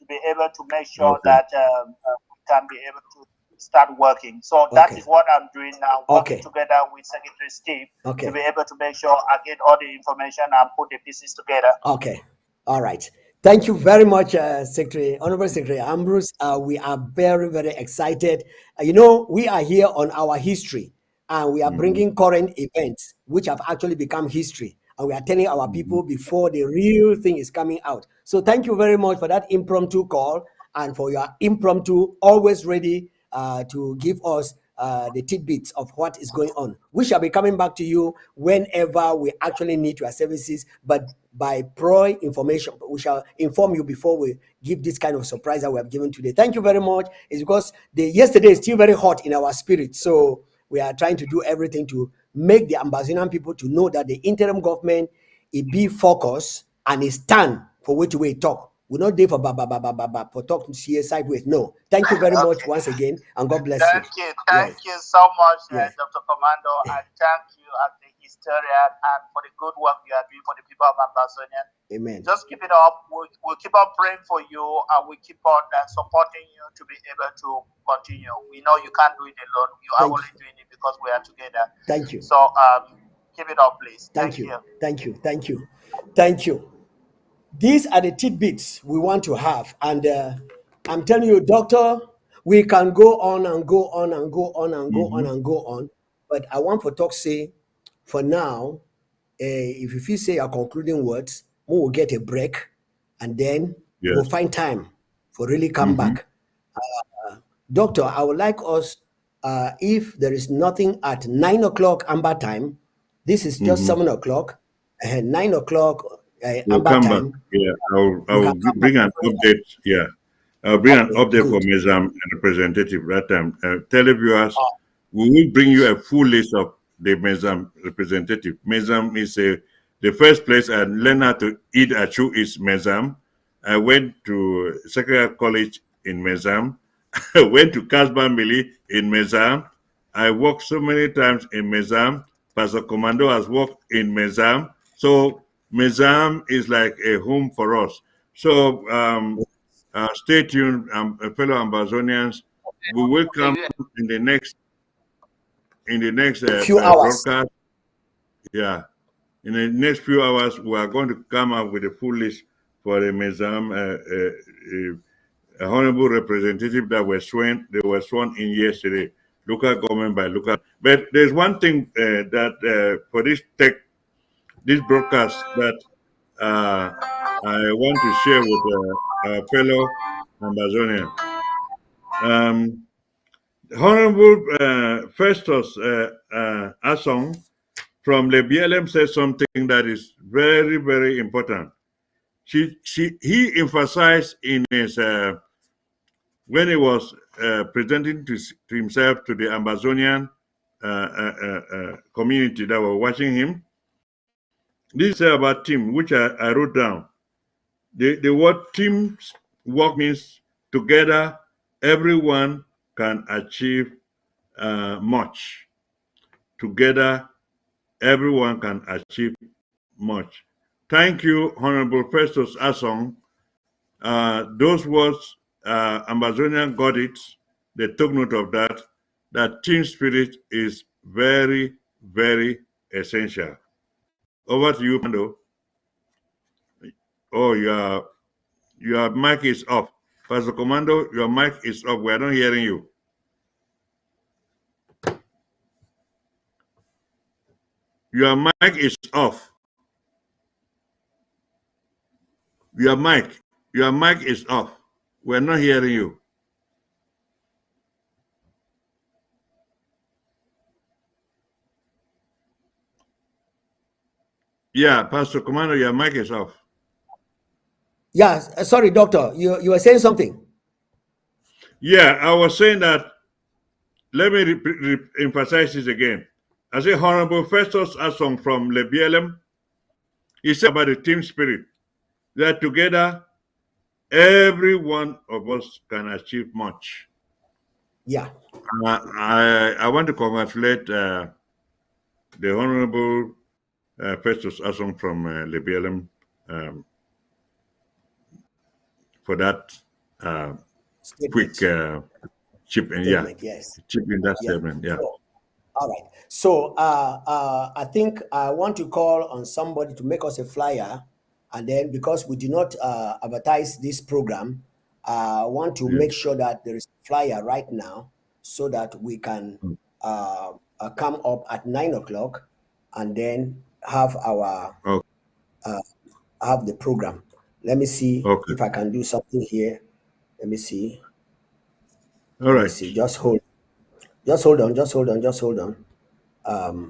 to be able to make sure that we can be able to start working. So that is what I'm doing now, working together with Secretary Steve to be able to make sure I get all the information and put the pieces together. Okay. All right. Thank you very much, Honorable Secretary Ambrose. We are very, very excited. We are here on our history, and we are bringing current events which have actually become history, and we are telling our people before the real thing is coming out. So thank you very much for that impromptu call and for your impromptu, always ready to give us the tidbits of what is going on. We shall be coming back to you whenever we actually need your services, but by prior information, we shall inform you before we give this kind of surprise that we have given today. Thank you very much. It's because yesterday is still very hot in our spirit, so we are trying to do everything to make the Ambazonian people to know that the interim government be focused and is stand for which we talk. We're not there for for talk to see sideways. No. Thank you very much once again, and God bless you. Thank you so much, Dr. Commando, and thank you as the historian and for the good work you are doing for the people of Ambazonia. Amen. Just keep it up. We'll keep on praying for you, and we keep on supporting you to be able to continue. We know you can't do it alone. You are only doing it because we are together. Thank you. So keep it up, please. Thank you. Thank you. Thank you. Thank you. These are the tidbits we want to have. And I'm telling you, Doctor, we can go on and go on and go on and go on and go on. But I want for talk say, for now, if you say your concluding words, we will get a break and then we'll find time for really come back. Doctor, I would like us, if there is nothing at 9 o'clock Amber time, this is just 7 o'clock, 9 o'clock we'll Amber come time. back. Yeah, I'll bring an update. Yeah, I'll bring an update for Mezam representative that time. Televiewers, we will bring you a full list of the Mezam representative. Mezam is the first place I learned how to eat achu is Mezam. I went to Secretariat College in Mezam. I went to Kasba Mili in Mezam. I worked so many times in Mezam. Pastor Commando has worked in Mezam. So Mezam is like a home for us. So stay tuned, fellow Ambazonians. We will come in the next few hours. Broadcast. Yeah, in the next few hours, we are going to come up with a full list for the Mezam honorable representative that were sworn. They were sworn in yesterday, local government by local. But there's one thing that for this broadcast that I want to share with fellow Ambazonian. Honorable Festus Asong from the BLM said something that is very, very important. He emphasized in his when he was presenting to himself to the Ambazonian community that were watching him. This is about team, which I wrote down. The word team work means together, everyone can achieve much. Together, everyone can achieve much. Thank you, Honorable Festus Asong. Those words, Ambazonian got it. They took note of that. That team spirit is very, very essential. Over to you, Pando. Oh, your mic is off. Pastor Commando, your mic is off. We are not hearing you. Your mic is off. Your mic is off. We're not hearing you. Yeah, Pastor Commando, your mic is off. Yeah, sorry, doctor. You were saying something. Yeah, I was saying that. Let me emphasize this again. I say, Honorable Festus Asong from the BLM, he said about the team spirit, that together, every one of us can achieve much. Yeah. I want to congratulate the Honorable Festus Asong from the BLM for that quick chip in. Yeah, yes. chip in that Yeah. statement. Yeah. So, all right. So I think I want to call on somebody to make us a flyer, and then because we do not advertise this program, I want to make sure that there is a flyer right now so that we can come up at 9 o'clock and then have our have the program. Let me see if I can do something here. Let me see. All right. See. Just hold on.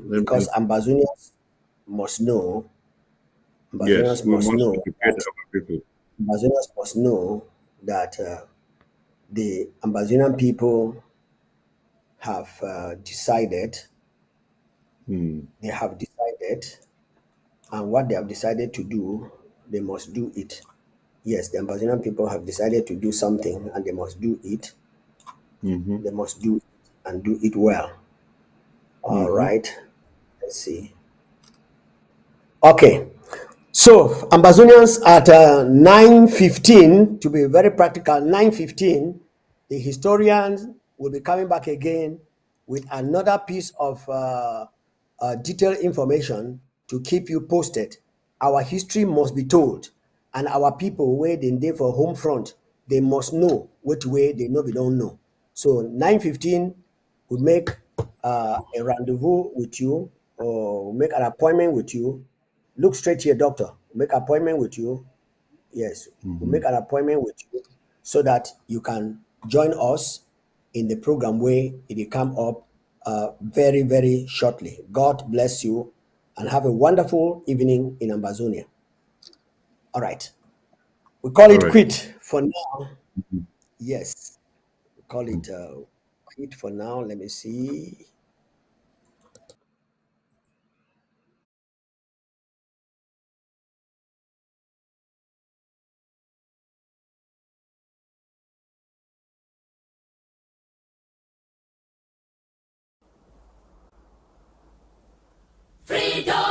Because Ambazonians must know. Yes, we must educate our people. Ambazonians must know that the Ambazonian people have decided. They have decided, and what they have decided to do, they must do it. Yes, the Ambazonian people have decided to do something, and they must do it. They must do it and do it well. All right. Let's see. Okay. So Ambazonians at 9:15, to be very practical, 9:15, the historians will be coming back again with another piece of detailed information to keep you posted. Our history must be told, and our people where they dey for Homefront, they must know which way they know we don't know. So 9:15, we make a rendezvous with you, or make an appointment with you. Look straight here, doctor. Make appointment with you. Yes, we'll make an appointment with you so that you can join us in the program where it will come up very, very shortly. God bless you and have a wonderful evening in Ambazonia. All right. We call it quit for now. Yes. We call it quit for now. Let me see. Freedom!